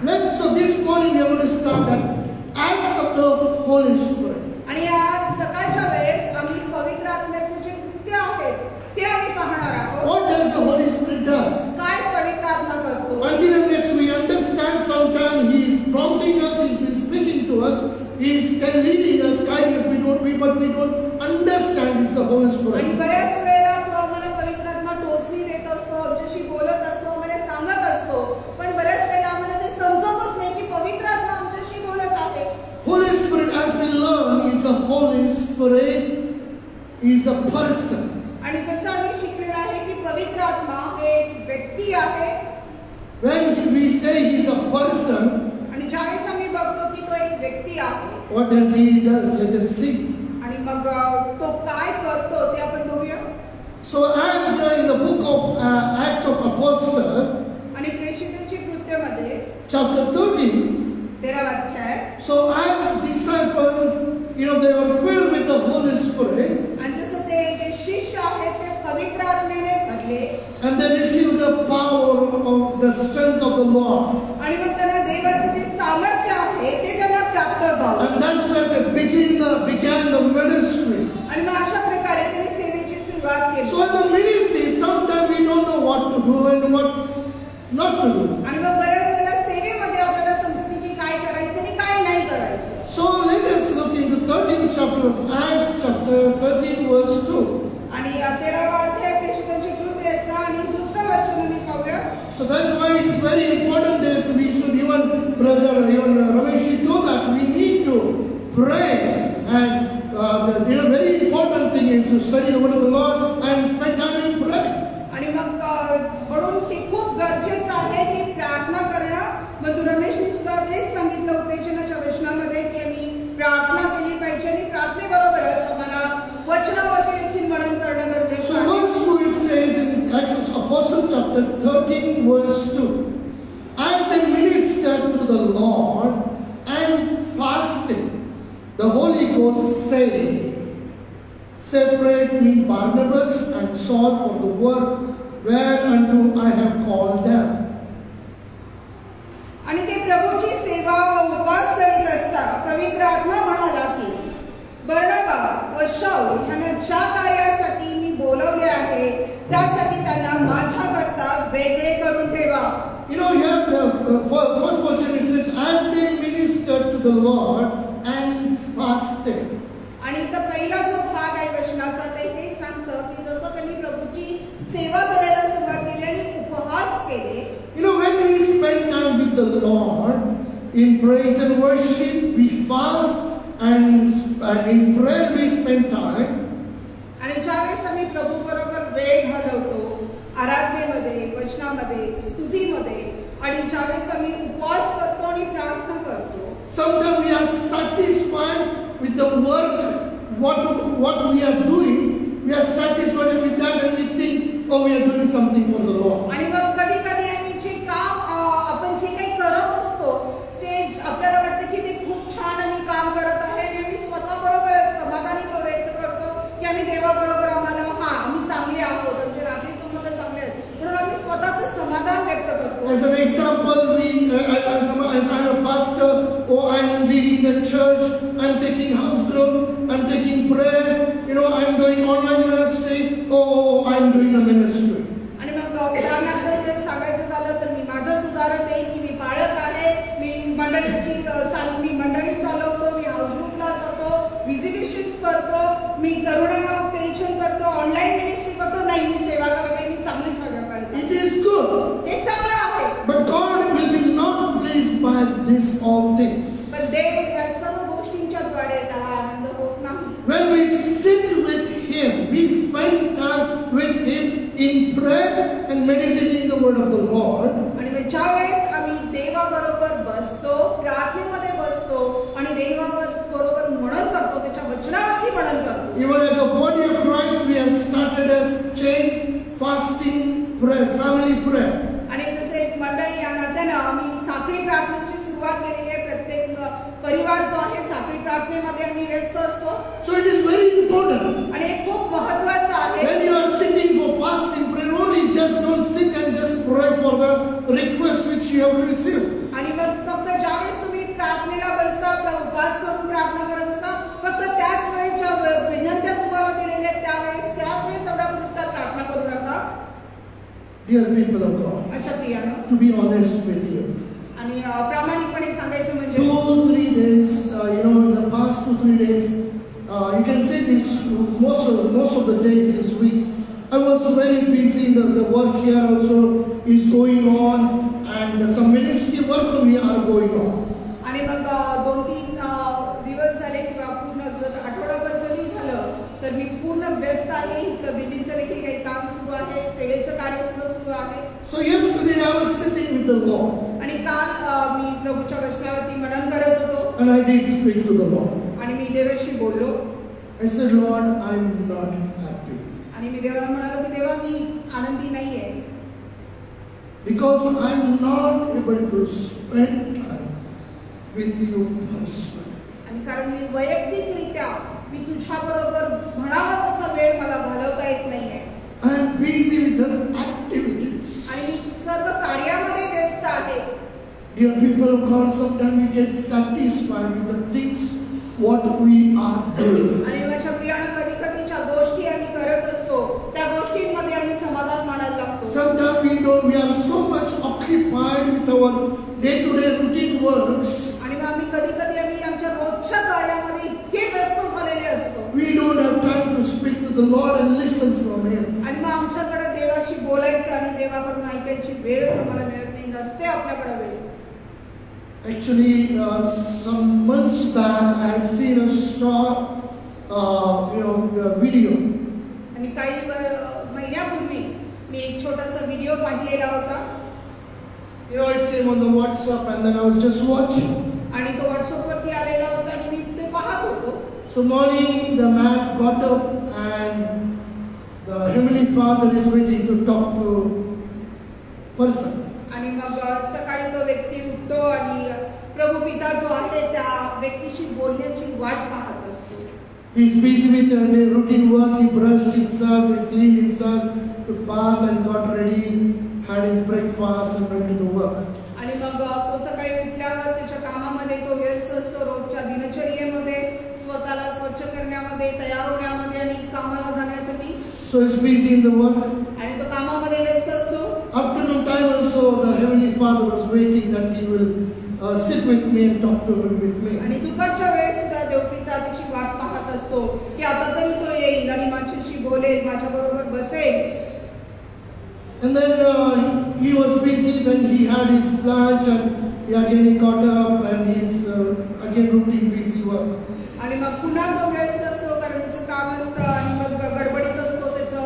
So this morning we are going to start at Acts of the Holy Spirit. आणि आज सकाळच्या वेळेस आम्ही पवित्र आत्म्याचे जे कृत्य आहेत ते आम्ही पाहणार आहोत. What does the Holy Spirit does? काय पवित्र आत्मा करतो? Until unless we understand, sometime He is prompting us, He's been speaking to us, He is leading us, guiding us, but we don't understand it's the Holy आणि Spirit. बऱ्याच वेळेला तो आम्हाला पवित्र आत्मा टोचणी देत असतो, आमच्याशी बोलत असतो, आम्हाला सांगत असतो, पण बऱ्याच वेळेला आम्हाला ते समजतच नाही की पवित्र आत्मा आमच्याशी बोलत आहे. Holy Spirit, as we learn, is the Holy Spirit is a person. आणि जसं आम्ही शिकलेलं आहे की पवित्र आत्मा हे एक व्यक्ती आहे. When we say He's a person, आणि ज्यावेळेस आम्ही बघतो की तो एक व्यक्ती आहे, what does He does? Let us see. आणि मग तो काय करतो ते आपण बघूया. So as in the book of Acts of Apostles, आणि प्रेषितांची कृत्यामध्ये chapter 13, 13 अध्याय. so as disciples, they were filled with the Holy Spirit, आणि जसं ते जे शिष्य आहेत ते पवित्र आत्म्याने भरले, and they received the power of the strength of the Lord. आणि मग त्यांना देवाचे जे सामर्थ्य आहे ते त्यांना प्राप्त झालं. And that's where they began the ministry. आणि मग अशा प्रकारे त्यांनी सेवेची सुरुवात केली. So in the ministry, sometimes we don't know what to do and what not to do. आणि मग बऱ्याच वेळेला सेवेमध्ये आपल्याला समजत नाही की काय करायचं आणि काय नाही करायचं. So let us look into 13th chapter of Acts, chapter 13, verse 2. आणि 13वा अध्याय प्रेषितांची कृत्याचा आणि दुसरं वचन आम्ही पाहूया. So that's why it's very important that we should even Ramesh told that we need to pray, and the very important thing is to study the word of the Lord and spend time in prayer. आणि मग म्हणून हे खूप गरजेचं आहे की प्रार्थना करणं. मग रमेशने सुद्धा तेच सांगितलं उत्तेजनाच्या वचनामध्ये की आम्ही प्रार्थना केली पाहिजे आणि प्रार्थनेबरोबरच आम्हाला वचनावरती देखील मनन करणं गरजेचं So आहे. verse 2 it says in Acts of Apostles chapter 13 verse 2, as they ministered to the Lord and fasted, the Holy Ghost said, separate me Barnabas and Saul for the work whereunto I have called them. आणि ते प्रभूची सेवा व उपवास करीत असता पवित्र आत्मा म्हणाला की बर्नबा व शाऊल यांना ज्या कार्यासाठी मी बोलवले आहे त्यासाठी त्यांना माझ्याकरता वेगळे करून ठेवा. Here the first portion it says, as they ministered to the Lord and fasted. आणि इथं पहिला जो भाग आहे वचनाचा ते हे सांगतं की जसं त्यांनी प्रभूची सेवा करायला सुरुवात केली आणि उपवास केले. When we spend time with the Lord in praise and worship, we fast and in prayer we spend time. आणि ज्यावेळेस आम्ही प्रभू बरोबर वेळ घालवतो आराधनेमध्ये, वचनामध्ये, स्तुतीमध्ये, आणि ज्यावेळेस आम्ही उपवास करतो आणि प्रार्थना करतो, sometimes we are satisfied with the work, what we are doing. We are satisfied with that and we think, oh, we are doing something for the Lord. आणि मग कधी कधी आम्ही जे काम आपण जे काही करत असतो ते आपल्याला वाटतं की ते खूप छान आम्ही काम करत आहे आणि आम्ही स्वतः बरोबर समाधानी व्यक्त करतो की आम्ही देवाबरोबर आम्ही चांगले आहोत, आमचे नाते संबंध चांगले आहेत म्हणून आम्ही स्वतःचं समाधान व्यक्त करतो. As an example, as I'm a pastor, I'm leading the church, I'm taking house group, I'm taking prayer, I'm doing online ministry, I'm doing the ministry. आणि मग उदाहरणार्थ जर सांगायचं झालं तर मी माझंच उदाहरण देईन की मी बाळक आहे, मी मंडळी चालवतो, मी हाऊस ग्रुपला जातो, व्हिजिटेशन्स करतो, मी तरुणांना उत्तेजन करतो, ऑनलाईन मिनिस्ट्री करतो. नाही, मी सेवा करत आहे, मी चांगली सेवा करते. It is good. हे चांगलं आहे. But God will be not pleased by these all things. पण देव या सर्व गोष्टींच्या द्वारे त्याला आनंद होत नाही. When we sit with Him, we spend time with Him in prayer and meditating the word of the Lord. आणि मग ज्या वेळेस आम्ही देवाबरोबर बसतो, प्रार्थनेमध्ये बसतो आणि देवाबरोबर मनन करतो, त्याच्या वचनावरती मनन करतो. Even as a body of Christ, we have started as chain fasting prayer, family prayer. आणि जसे एक मंडळी या नात्यानं आम्ही साखळी प्रार्थनेची सुरुवात केलेली आहे. प्रत्येक परिवार जो आहे साखळी प्रार्थनेमध्ये आम्ही व्यस्त असतो. So it is very important. आणि हे खूप महत्त्वाचं आहे. When you are sitting for fasting prayer, only just don't sit and just pray for the request which you have received. आणि मग फक्त ज्यावेळेस तुम्ही प्रार्थनेला बसता, उपवास करून प्रार्थना करत असता, फक्त त्याच वेळेच्या विनंत्या तुम्हाला दिलेल्या त्याच वेळेस तेवढा पुरता प्रार्थना करू नका. Dear people of God, अशा प्रियानं, to be honest with you, आणि प्रामाणिकपणे सांगायचं म्हणजे 2-3 days, in the past 2-3 days, you can say this most of the days this week, I was very busy. The work here also is going on, and some ministry work we are going on. आणि मग 2-3 दिवस झाले किंवा पूर्ण जर आठवडाभर जरी झालं तर मी पूर्ण व्यस्त आहे. तर बिल्डिंगचं देखील काही काम सुरू आहे, सेवेचं कार्य सुद्धा सुरू आहे. So yesterday I was sitting with the Lord, आणि काल मी प्रभूच्या वचनावरती मनन करत होतो and I did speak to the Lord. आणि मी देवाशी बोललो. I said, Lord, I'm not happy आणि मी देवाला म्हणालो की देवा मी आनंदी नाहीये, because I'm not able to spend time with you personally. आणि कारण मी वैयक्तिकरित्या मी तुझ्या बरोबर म्हणावा तसा वेळ मला घालवता येत नाहीये. I'm busy with the activities. आणि मी सर्व कार्यामध्ये व्यस्त आहे. Dear people of God, sometimes we get satisfied with the things what we are doing. आणि माझ्या प्रियाने कधी कधीच्या गोष्टी आम्ही करत असतो, त्या गोष्टींमध्ये आम्ही समाधान मानायला लागतो. Sometimes we are so much occupied with our day-to-day routine works. आणि मग कधी आम्ही आमच्या रोजच्या कार्यामध्ये इतके व्यस्त झालेले असतो. We don't have time to speak to the Lord and listen from Him. आणि मग आमच्याकडे देवाशी बोलायचं आणि देवाकडून ऐकायची वेळ आम्हाला मिळत नाही, नसते आपल्याकडे वेळ. Actually, some months back, I had seen a short, video. आणि काही महिन्यापूर्वी मी एक छोटासा व्हिडिओ पाहिलेला होता. It came on the WhatsApp, and then I was just watching. आणि तो व्हॉट्सअपवरती आलेला होता आणि मी ते पाहत होतो. So morning, the man got up, and the Heavenly Father is waiting to talk to person. आणि मग सकाळी तो व्यक्ती उठतो आणि प्रभू पिता जो आहे त्या व्यक्तीशी बोलण्याची वाट पाहत असतो. He's busy with the routine work. He brushed himself, he cleaned himself, took bath and got ready, had his breakfast and went to the work. आणि मग तो सकाळी उठल्यावर त्याच्या कामामध्ये तो व्यस्त असतो, रोजच्या दिनचर्येमध्ये स्वतःला स्वच्छ करण्यामध्ये, तयार होण्यामध्ये आणि कामाला जाण्यासाठी. So he's busy in the work. आणि तो कामामध्ये व्यस्त असतो. Afternoon time also, the Heavenly Father was waiting that he will sit with me and talk to with me. आणि दुपारच्या वेळेस सुद्धा देवपिता त्याची वाट पाहत असतो की आता तरी तो येईल आणि माझ्याशी बोलेल, माझ्या बरोबर बसेल. And then he was busy. Then he had his lunch, and he got up, and he's again routine busy work. आणि मग पुन्हा तो व्यस्त असतो कारण त्याचं काम असतं आणि मग गडबडीत असतो. त्याचं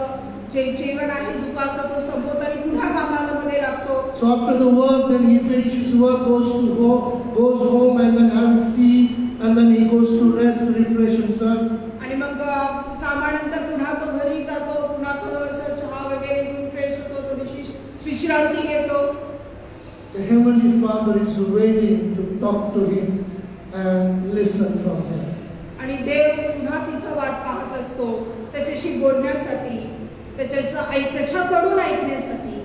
जे जेवण आहे दुपारचा तो संपवतो आणि पुन्हा कामामध्ये लागतो. So after the work, then he finishes work, goes home, and then has tea, and then he goes to rest, refresh himself. आणि मग कामानंतर पुन्हा तो घरी जातो, पुन्हा थोडंसं चहा वगैरे घेऊन फ्रेश होतो, थोडीशी विश्रांती घेतो. The Heavenly Father is waiting to talk to him and listen from him. आणि देव पुन्हा तिथं वाट पाहत असतो त्याच्याशी बोलण्यासाठी, त्याच्याकडून ऐकण्यासाठी.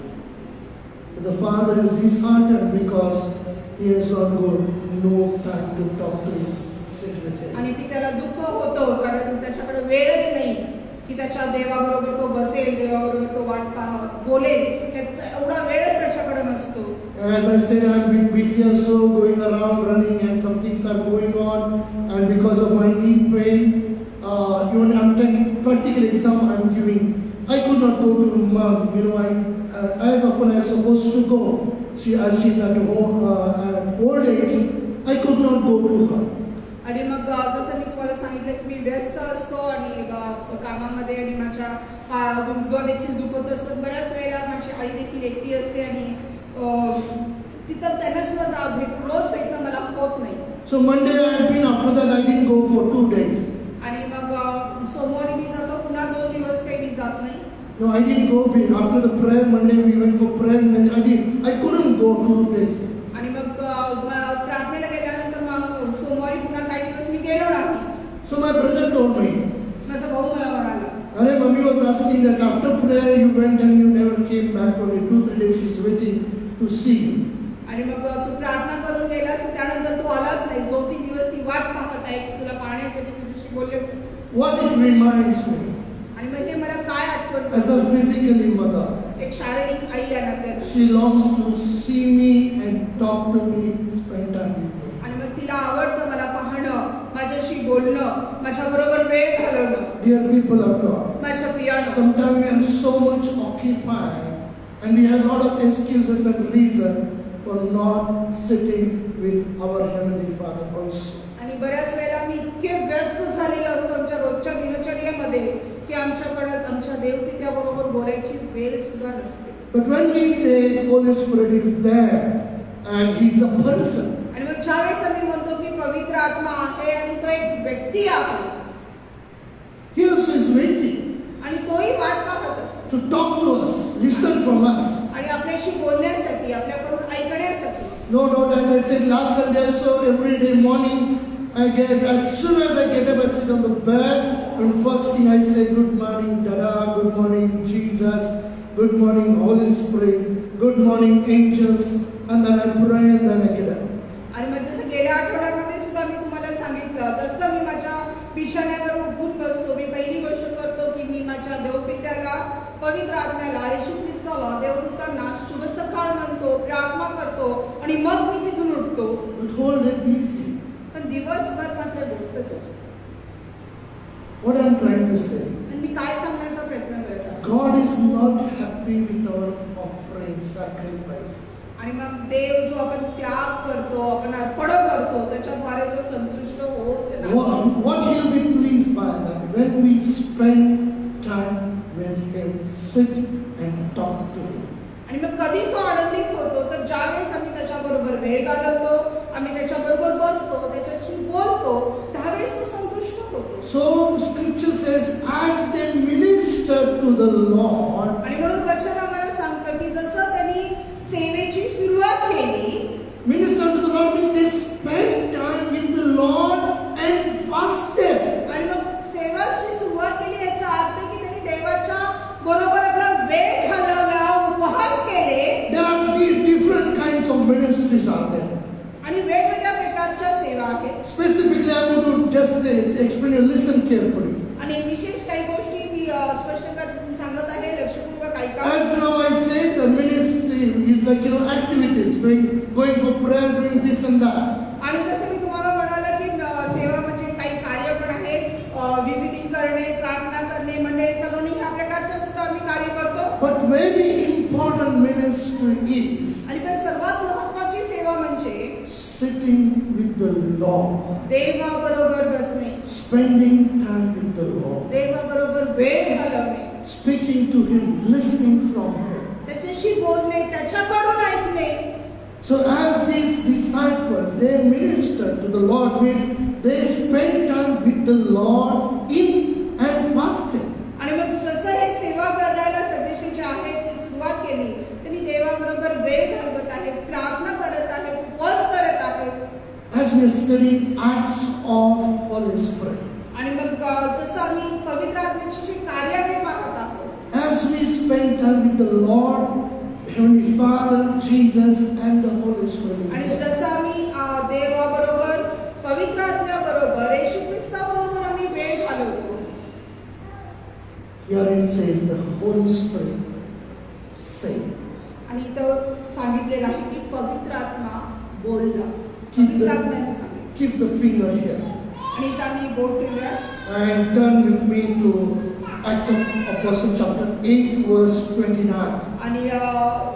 But the father is disheartened because he has not got no time to talk to him, sit with him. आणि ती त्याला दुःख होतं कारण त्याच्याकडे वेळच नाही की त्याच्या देवाबरोबर तो बसेल, देवाबरोबर तो वाट बोलेल. एवढा वेळच त्याच्याकडे नसतो. As I said, I've been busy also going around running, and some things are going on, and because of my knee pain, even after practical exam I'm giving, I could not go to mom. As often as supposed to go, as she's at old age, I could not go to her. आणि मग जसं मी तुम्हाला सांगितलं की मी व्यस्त असतो आणि कामामध्ये आणि माझ्या गुडघं देखील दुखत असतात. बऱ्याच वेळेला माझी आई देखील एकटी असते आणि तिथं त्यांना सुद्धा रोज भेटणं मला होत नाही. So Monday I had been, after that I didn't go for 2 days. आणि मग सोमवारी मी जातो, पुन्हा 2 दिवस काही मी जात नाही. No, I didn't go. After the prayer, Monday we went for prayer, and then I couldn't go 2 days. आणि मग प्रार्थनेला गेल्यानंतर मग सोमवारी पुन्हा काही दिवस मी गेलो नाही. So my brother told me, माझा भाऊ मला म्हणाला, "अरे mummy was asking that after prayer you went and you never came back. Only 2-3 days she's waiting to see you. आणि मग तू प्रार्थना करून गेलास त्यानंतर तू आलास नाही 2-3 दिवस ती वाट पाहत आहे की तुला पाहण्यासाठी तुझ्याशी बोललेस. What it reminds me, आणि म्हणजे मला काय आठवण as a physically mother, एक शारीरिक आई आहे ना त्यात. she longs to see me and talk to me, spend time with me. आणि मग तिला आवडतं मला पाहणं, माझ्याशी बोलणं, माझ्या बरोबर वेळ घालवणं. Dear people of God, माझ्या प्रियानो, sometimes we are so much occupied and we have a lot of excuses and reason for not sitting with our Heavenly Father also. आणि बऱ्याच वेळेला मी इतके व्यस्त झालेलो असतो आमच्या रोजच्या दिनचर्येमध्ये की आमच्याकडे आमच्या देवपित्याबरोबर बोलायची वेळ सुद्धा नसते. But when we say Holy Spirit is there and He's a person, आणि मग ज्यावेळेस आम्ही म्हणतो की पवित्र आत्मा आहे आणि तो एक व्यक्ती आहे, He also is waiting आणि तोही वाट पाहत असतो to talk to us, listen from us. आणि आपल्याशी बोलण्यासाठी, आपल्याकडून ऐकण्यासाठी. No doubt, as I said last Sunday, so every day morning, as soon as I get up, I sit on the bed, and first thing I say, good morning, Dada, good morning, Jesus, good morning, Holy Spirit, good morning, angels, and then I pray, and then I get up. आणि मग जसं गेल्या आठवड्यामध्ये सुद्धा मी तुम्हाला सांगितलं, जसं मी माझ्या बिछाण्यावर उठून बसतो, मी पहिली गोष्ट करतो की मी माझ्या देवपित्याला, पवित्र आत्म्याला, येशू ख्रिस्ताला, देवदूतांना शुभ सकाळ म्हणतो, प्रार्थना करतो आणि मग मी तिथून उठतो. But whole day busy. पण दिवसभर मात्र व्यस्तच असतो. What I'm trying to say, आणि मी काय सांगण्याचा प्रयत्न करत आहे, God is not happy with our offerings, sacrifices. आणि मग देव जो आपण त्याग करतो, आपण अर्पण करतो, त्याच्याद्वारे तो संतुष्ट होत नाही. What He'll be pleased by that when we spend time with Him, sit and talk to Him. आणि मग कधी तो आनंदित होतो तर ज्यावेळेस आम्ही त्याच्याबरोबर वेळ घालवतो, आम्ही त्याच्याबरोबर बसतो, त्याच्याशी बोलतो, त्यावेळेस तो संतुष्ट होतो. So Scripture says, as they minister to the Lord, आणि म्हणून वचन आम्हाला सांगतं की जसं त्यांनी सेवेची सुरुवात केली, minister to the Lord means they spend time with the Lord and fasted. आणि मग सेवेची सुरुवात केली याचा अर्थ की त्यांनी देवाच्या बरोबर आपला वेळ घालवला, उपवास केले. There are different kinds of ministries out there. आणि वेगवेगळ्या प्रकारच्या सेवा आहेत. Specifically, I want to just explain and listen carefully. आणि विशेष काही गोष्टी मी स्पष्ट करून सांगत आहे, लक्षपूर्वक ऐका. As now I say, the ministry is like activities, going for prayer, doing this and that. आणि जसं मी तुम्हाला म्हणाला की सेवा म्हणजे काही कार्य पण आहे, व्हिजिटिंग करणे, प्रार्थना करणे, मंडळी चालवणे, ह्या प्रकारच्या सुद्धा आम्ही कार्य करतो. But very important ministry is आणि पण सर्वात महत्त्वाची सेवा म्हणजे sitting with the Lord, देवाबरोबर बसणे, spending time with the Lord, देवाबरोबर वेळ घालवणे, speaking to Him, listening from Him. त्याच्याशी बोलणे, त्याच्याकडून ऐकणे. So as these disciples, they minister to the Lord, means they spend time with the Lord in and fasting. आणि मग जसं हे सेवा करायला सदस्य जे आहेत ते सुरुवात केली, त्यांनी देवाबरोबर वेळ घालवत आहेत, प्रार्थना करत आहेत, उपवास करत आहेत. As we study acts of Holy Spirit, आणि मग जसं आम्ही पवित्र आत्म्याची जी कार्य आम्ही पाहत आहोत, as we spend time with the Lord, Heavenly Father, Jesus, and the Holy Spirit. आणि जसं आम्ही देवाबरोबर, पवित्र आत्म्याबरोबर, येशू ख्रिस्ताबरोबर आम्ही वेळ घालवतो. Here it says the Holy Spirit said. आणि इथं सांगितलेलं आहे की पवित्र आत्मा बोलला. पवित्र आत्म्याने सांगितलं. Keep the finger here. आणि इथं आम्ही बोट ठेवूया. And turn with me to Acts of Apostles chapter 8 verse 29. आणि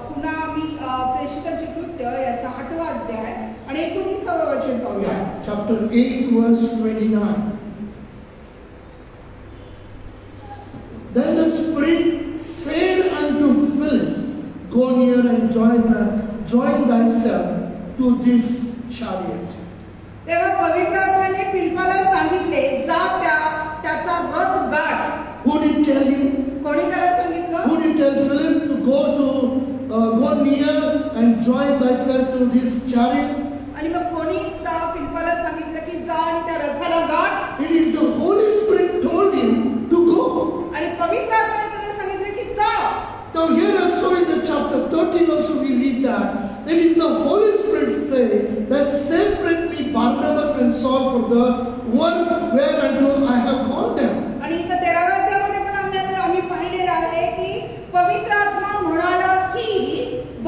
पुन्हा आम्ही प्रेषितांचे कृत्य याचा 8वा अध्याय आणि 29वे वचन पाहूया. Chapter 8 verse 29. Then the Spirit said unto Philip, go near and join thyself to this chariot. तेव्हा पवित्र आत्म्याने फिलिपाला सांगितले, जा त्याचा रथ गाठ. Who did tell him? कोणी त्याला सांगितलं? Who did tell Philip to go near and join thyself to this chariot? आणि मग कोणी फिलिपाला सांगितलं की जा आणि त्या रथाला गाठ? It is the Holy Spirit told him to go. आणि पवित्र Now here also in the chapter 13 also we read that it is the Holy Spirit say that separate me Barnabas and Saul for the work whereunto I have called them. आणि इथं 13व्या अध्यायामध्ये पण आम्ही पाहिलेलं आहे की पवित्र आत्मा म्हणाला की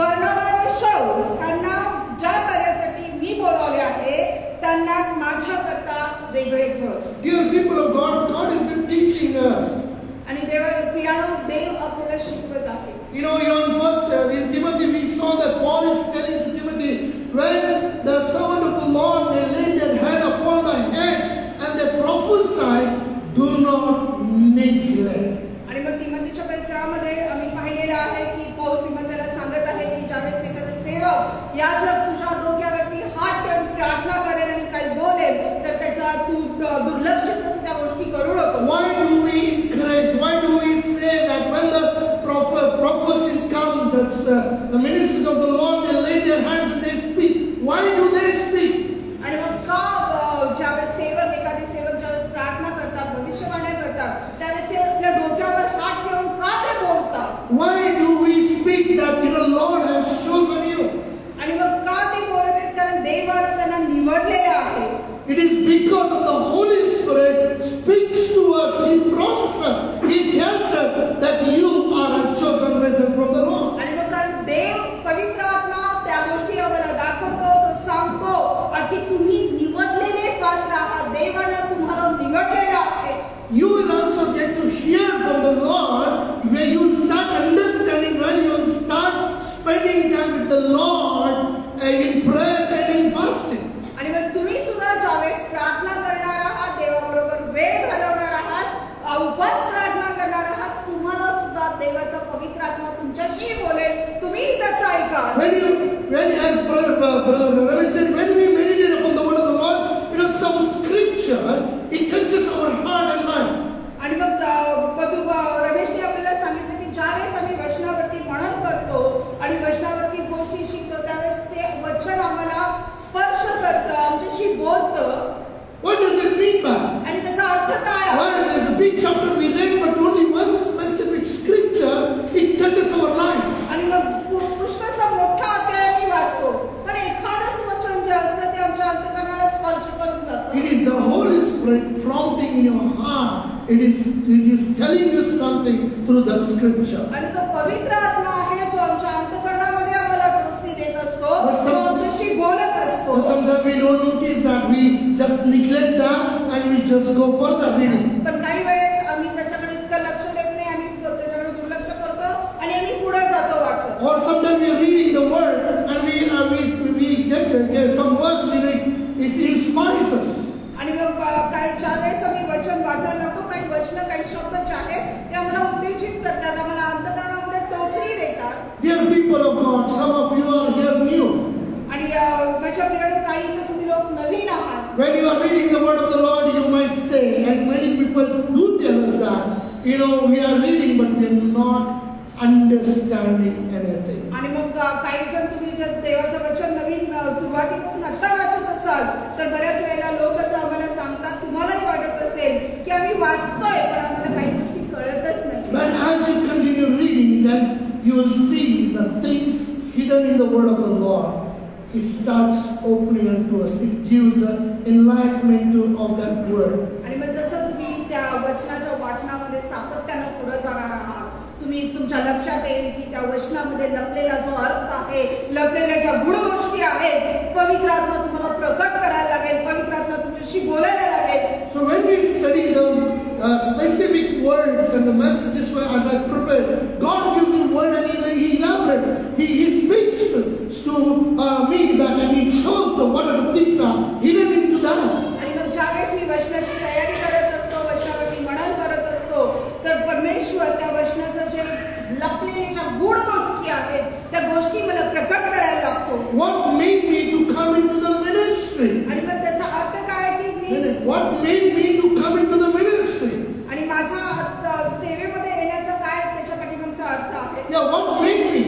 बर्नबा व शाऊल यांना ज्या कार्यासाठी मी बोलावले आहे त्यांना माझ्याकरता वेगळे कर. Dear people of God, God has been teaching us. आणि देव आपल्याला शिकवत आहे. You know, in first in Timothy we saw that Paul is telling to Timothy, when the servant of the Lord they lay their hand upon the head and they prophesy, do not neglect. आणि मग तिमोथीच्या पत्रामध्ये आम्ही पाहिलेलं आहे की पौल तिमोथीला सांगत आहे की ज्यावेळेस एखादा सेवक याजक तुझ्या डोक्यावरती हात ठेवून प्रार्थना करेल आणि काही बोलेल तर त्याचा तू दुर्लक्ष कसं त्या गोष्टी करू नको. Why do we encourage? Why do we say that when the prophecies come, that the ministers of the Lord they lay their hands and they speak? Why do they speak? आणि मग का ज्यावेळेस एखादे सेवक ज्यावेळेस प्रार्थना करतात भविष्यवाणी करतात त्यावेळेस ते आपल्या डोक्यावर हात ठेवून का ते बोलतात? Why do we speak that the Lord has chosen you? आणि मग का ते बोलत आहेत? कारण देवाने त्यांना निवडलेले आहे. It is because of the Holy Spirit speaks to us. He prompts us. He tells us that you are a chosen vessel from the Lord. आणि मग कारण देव पवित्र आत्मा त्या गोष्टी आम्हाला दाखवतो तो सांगतो की तुम्ही निवडलेले पात्र आहात. देवाने तुम्हाला निवडलेले आहे. You will also get to hear from the Lord where you will start understanding, when you will start spending time with the Lord in prayer and in fasting. आणि मग तुम्ही सुद्धा ज्यावेळेस प्रार्थना करणार आहात देवाबरोबर वेळ घालवणार आहात उपवास प्रार्थना करणार आहात तुम्हाला सुद्धा देवाचा पवित्र आत्मा तुमच्याशी बोलेल. तुम्ही त्याचा ऐका. When we meditate upon the word of the Lord, some scripture it touches our heart and mind. आणि मग रमेशने आपल्याला सांगितलं की ज्यावेळेस आम्ही वचनावरती मनन करतो आणि वचनावरती गोष्टी शिकतो त्यावेळेस ते वचन आम्हाला स्पर्श करतं आमच्याशी बोलतं. What does it mean by? आणि त्याचा अर्थ काय आहे? Well, there's a big chapter we read, but only one specific scripture it touches our life. आणि मग पुष्कळसा मोठा अध्याय मी वाचतो पण एखादंच वचन जे असतं ते आमच्या अंतःकरणाला स्पर्श करून जातं. It is the Holy Spirit prompting in your heart. It is telling you something through the scripture. आणि तो पवित्र आत्मा आहे जो आमच्या अंतःकरणामध्ये आम्हाला रोशनी देत असतो तो आमच्याशी बोलत असतो. Sometimes we don't notice that, we just neglect that and we just go further reading. पण काही वेळेस आम्ही त्याच्याकडे इतकं लक्ष देत नाही आणि त्याच्याकडे दुर्लक्ष करतो आणि आम्ही पुढे जातो वाचत. Or sometimes we are reading the word and we get some verse in it, it inspires us. आणि मग काही ज्या वेळेस आम्ही वचन वाचायला लागतो काही वचन काही शब्द जे आहेत ते आम्हाला उत्तेजित करतात आम्हाला अंतःकरणामध्ये टोचणी देतात. Dear people of God, some of you are here new. आणि माझ्या प्रिय काही तुम्ही लोक नवीन आहात. When you are reading the word of the Lord, you might say, and many people do tell us that, we are reading but we are not understanding anything. आणि मग काही जण तुम्ही जर देवाचं वचन नवीन सुरुवातीपासून आता वाचत असाल तर बऱ्याच वेळेला लोक असं आम्हाला सांगतात तुम्हालाही वाटत असेल की आम्ही वाचतोय पण आम्हाला काही गोष्टी कळतच नाही. But as you continue reading, then you will see the things hidden in the word of the Lord. It starts opening unto us. It gives enlightenment of that word. आणि मग जसं तुम्ही त्या वचनाच्या वाचनामध्ये सातत्याने पुढे जाणार आहात तुम्ही तुमच्या लक्षात येईल की त्या वचनामध्ये लपलेला जो अर्थ आहे लपलेल्या ज्या गुण गोष्टी आहेत पवित्र आत्मा तुम्हाला प्रकट करायला लागेल. पवित्र आत्मा तुमच्याशी बोलायला लागेल. So when we study the specific words and the messages as I prepare, God gives you word and He elaborates. He speaks to me that and He shows what are the things are hidden into that. आणि मग ज्यावेळेस मी वचनाची तयारी करत असतो वचनावरती मनन करत असतो तर परमेश्वर त्या वचनाचं जे लपलेल्या गुण गोष्टी आहेत त्या गोष्टी मला प्रकट करायला लागतो. What made me to come into the ministry? आणि मग त्याचा अर्थ काय की What made me to come into the ministry? आणि माझा सेवेमध्ये येण्याचा काय त्याच्या पाठीमागचा अर्थ आहे. Yeah, what made me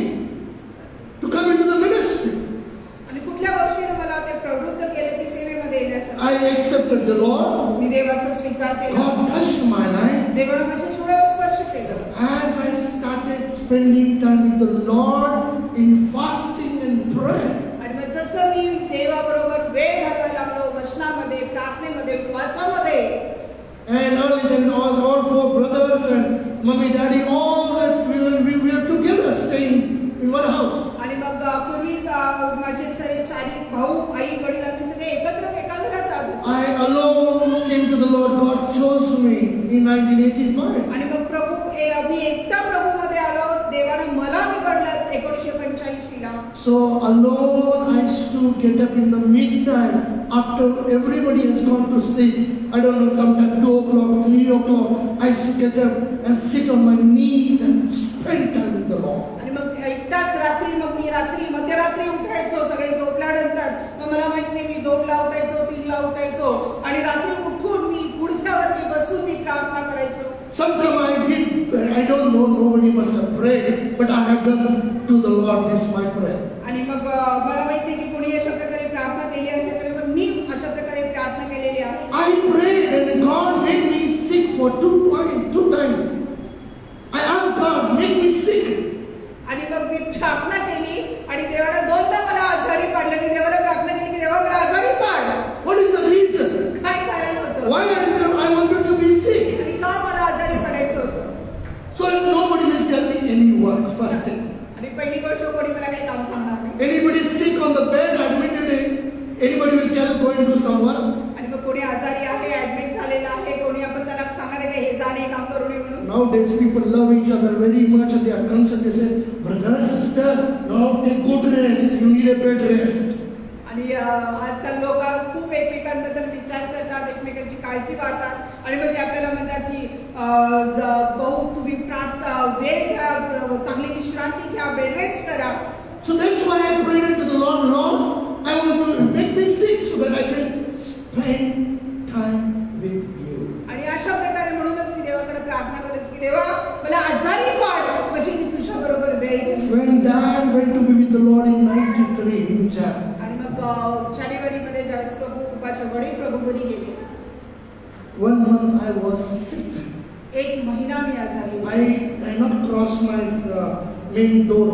to come into the ministry? आणि कुठल्या गोष्टीने मला ते प्रवृत्त केले की सेवेमध्ये येण्यासाठी. I accepted the Lord. मी देवाचा स्वीकार केला. God touched my life. देवाने माझ्या जीवनावर स्पर्श केला. As I started spending time with the Lord in fasting and prayer. आणि मग जसं मी देवाबरोबर वेळ घालवायला लागलो वचनामध्ये, प्रार्थनेमध्ये, उपवासामध्ये. And early then all four brothers and mommy, daddy, all that we were together staying in one house. आणि मग पूर्वी माझे सगळे चारी भाऊ, आई, वडील आम्ही सगळे एकत्र एका घरात राहतो. I alone came to the Lord. God chose me in 1985. आणि मग मी एकटा प्रभूमध्ये आलो. देवाने मला निवडलं 1985 ला. So alone I used to get up in the midnight after everybody has gone to sleep. I don't know, sometime 2 o'clock, 3 o'clock. I used to get up and sit on my knees and spend time with the Lord. आणि मग एकटाच रात्री मग मी मध्यरात्री उठायचो. सगळे झोपल्यानंतर मग मला माहित नाही, मी 2 ला उठायचो, 3 ला उठायचो आणि रात्री उठून मी गुडघ्यावरती बसून मी प्रार्थना करायचो. Sometime I did, I don't know, nobody must have prayed, but I have done to the Lord this my prayer. आणि मग मला माहित नाही की कोणी अशा प्रकारे प्रार्थना केली असेल, पण मी अशा प्रकारे प्रार्थना केलेली आहे. I prayed and God made me sick for two times. I asked God, make me sick. आणि मग मी प्रार्थना केली आणि देवाला 2दा मला आजारी पाडलं. मी देवाला प्रार्थना केली की देवा मला आजारी पाड. What is the reason? काय कारण होतं? Why I wanted to be sick? आणि का मला आजारी पडायचं होतं? So nobody will tell me any work, first thing. आणि पहिली गोष्ट कोणी मला काही काम सांगणार नाही. Anybody sick on the bed, admitted, anybody will tell, go and do some work. आणि मग कोणी आजारी आहे, ऍडमिट झालेला आहे, कोणी आपण त्याला सांगणार आहे हे जाणे काम करू नये म्हणून. Nowadays people love each other very much and they are concerned. They say, brother, sister, now take good rest. You need a bed rest. आणि आजकाल लोक खूप एकमेकांबद्दल विचार करतात, एकमेकांची काळजी वाटतात आणि मग ते आपल्याला म्हणतात की भाऊ तुम्ही वेळ घ्या, चांगली विश्रांती घ्या, बेड रेस्ट करा. So that's why I prayed to the Lord, Lord, I want to make me sick so that I can spend time with you. आणि अशा प्रकारे म्हणूनच मी देवाकडे प्रार्थना करायची की देवा मला आजारी पाड म्हणजे मी तुझ्या बरोबर वेळ घालवीन. When Dad went to be with the Lord in 93 in Jan. आणि मग जानेवारीमध्ये ज्यावेळेस प्रभूच्या वडील प्रभूमध्ये गेले. 1 month I was sick. 1 महिना मी आजारी होते. I not crossed my main door.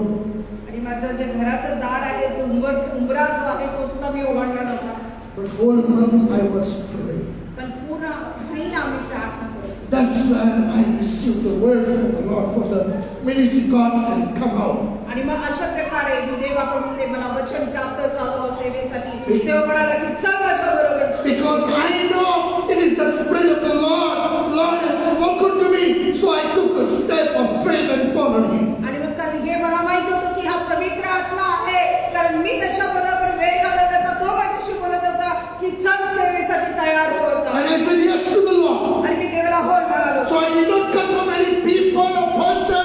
आणि माझं जे घराचं दार आहे तो उंबरा जो आहे तो सुद्धा मी ओलांडला नव्हता. But whole month I was praying. पण पूर्ण महिना मी प्रार्थना करत. That's when I received the word from the Lord for the ministry God can come out. आणि मग अशा प्रकारे देवाकडून ते मला वचन प्राप्त झालं सेवेसाठी. तेव्हा म्हणाला की चल माझ्या बरोबर. Because I know it is the Spirit of the Lord. Lord has spoken to me, so I took a step of faith and followed Him. आणि मग कारण हे मला माहित होतं की हा पवित्र आत्मा आहे, कारण मी त्याच्या बरोबर वेळ घालवला होता. तो माझ्याशी बोलत होता की चल सेवेसाठी तयार हो. And I said yes to the Lord. आणि मी देवाला होय म्हणालो. So I did not come from any people or person.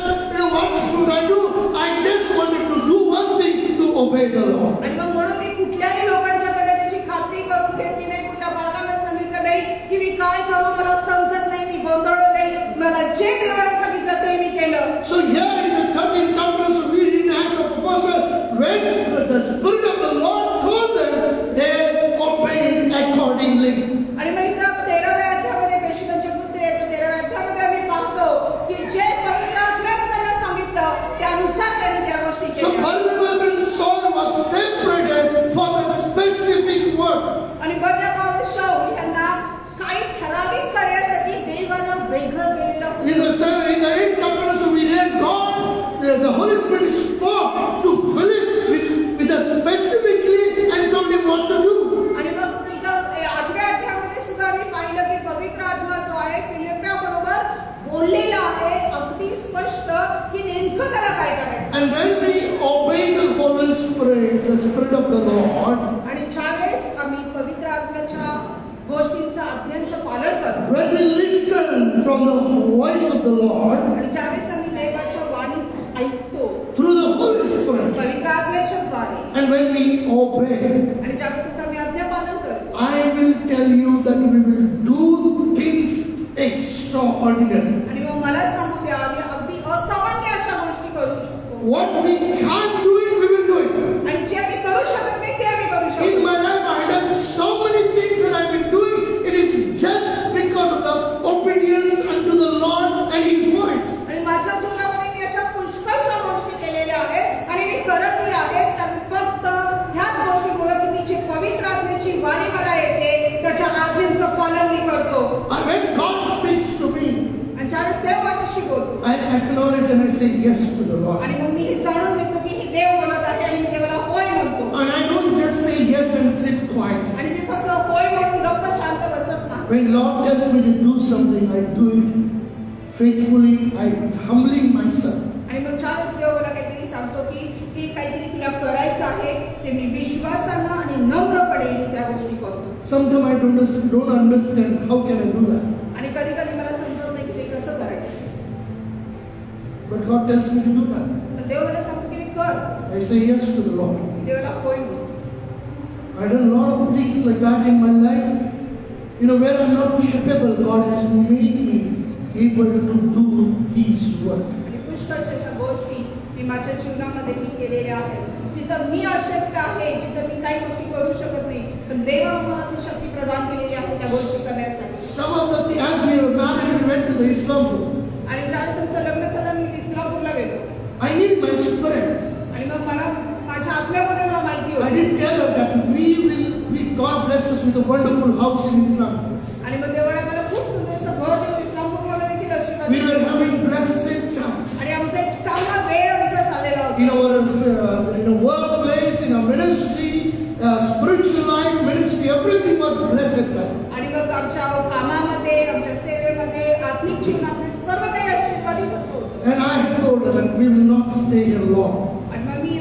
What should I do? I just wanted to do one thing, to obey the Lord. आणि मग म्हणून मी कुठल्याही लोकांच्याकडे त्याची खात्री करून घेतली नाही. कुठल्या बाळाला सांगितलं नाही की मी काय करू, मला समजत नाही, मी गोंधळलो नाही. मला जे देवाने सांगितलं ते मी केलं. So here in the 13th chapter, so we read in Acts of Apostles, when the Spirit of the Lord told them, they obeyed accordingly. आणि मग इथं 13व्या अध्यायामध्ये प्रेषितांच्या कृत्याच्या 13व्या अध्यायामध्ये आम्ही पाहतो की जे पवित्र आत्म्याने त्यांना सांगितलं त्यानुसार त्यांनी त्या गोष्टी So केल्या. Barnabas and Saul was separated for the specific work. आणि बर्नबास आणि शाऊल यांना काही ठराविक कार्यासाठी देवानं वेगळं केलेलं होतं. In the 8th chapter, so we read God, the Holy Spirit spoke to Philip with a specifically and told him what to do. आणि मग इथं 8व्या अध्यायामध्ये सुद्धा आम्ही पाहिलं की पवित्र आत्मा जो आहे फिलिप्प्या बरोबर बोललेला आहे अगदी स्पष्ट की नेमकं त्याला काय करायचं. And when we obey the Holy Spirit, the Spirit of the Lord, आणि ज्यावेळेस आम्ही पवित्र आत्म्याच्या गोष्टींचं आज्ञांचं पालन करतो, when we listen from the voice of the Lord आणि ज्यावेळेस आम्ही देवाच्या वाणी ऐकतो through the Holy Spirit, पवित्र आत्म्याच्या द्वारे, and when we obey, आणि ज्यावेळेस त्याचं आम्ही आज्ञा पालन करतो, I will tell you that we will do things extraordinary. आणि मग मला सांगू द्या आम्ही अगदी असामान्य अशा गोष्टी करू शकतो. What we can't do it, we will do it. आणि जे आम्ही करू शकत नाही ते आम्ही करू In शकतो. my life, I have done so many things that I've been doing. It is just because of the obedience unto the Lord and His voice. आणि माझ्या जीवनामध्ये मी अशा पुष्कळ acknowledge and I say yes to the Lord. आणि मग मी हे जाणून घेतो की हे देव बोलत आहे आणि मी देवाला होय म्हणतो. And I don't just say yes and sit quiet. आणि मी फक्त होय म्हणून गप्प शांत बसत नाही. When Lord tells me to do something, I do it faithfully. I humbling myself. आणि मग ज्यावेळेस देव मला काहीतरी सांगतो की हे काहीतरी तुला करायचं आहे ते मी विश्वासानं आणि नम्रपणे मी त्या गोष्टी करतो. Sometimes I don't understand how can I do that. आणि कधी कधी मला समजत नाही की ते कसं करायचं. But God tells me to do that. तर देव मला सांगतो की कर. I say yes to the Lord. देवाला होय म्हणतो. I done a lot of things like that in my life. Where I'm not capable, God has made me able to do His work. आणि पुष्कळशा गोष्टी मी माझ्या जीवनामध्ये मी केलेल्या आहेत. जिथं मी अशक्य आहे, जिथं मी काही गोष्टी करू शकत नाही, तर देवाने मला ती शक्ती प्रदान केलेली आहे त्या गोष्टी करण्यासाठी. Some of the things, as we were married, we went to the Istanbul. आणि ज्यावेळेस आमचं लग्न झालं मी इस्लामपूरला गेलो. I need my spirit. आणि मग मला माझ्या आत्म्यामध्ये मला माहिती I होती. didn't tell her that God bless us with a wonderful house in Islam. आणि मग देवाने मला खूप सुंदरसं घर देऊन इस्लामपूरमध्ये देखील आशीर्वाद We दिला. were having blessed time. आणि आमचा एक चांगला वेळ आमचा चाललेला होता. In our workplace, in our ministry, spiritual life, ministry, everything was blessed time. आणि मग आमच्या कामामध्ये, आमच्या सेवेमध्ये, आत्मिक जीवनामध्ये सर्व काही आशीर्वादित होतं. And I told her that we will not stay here long. आणि मग मी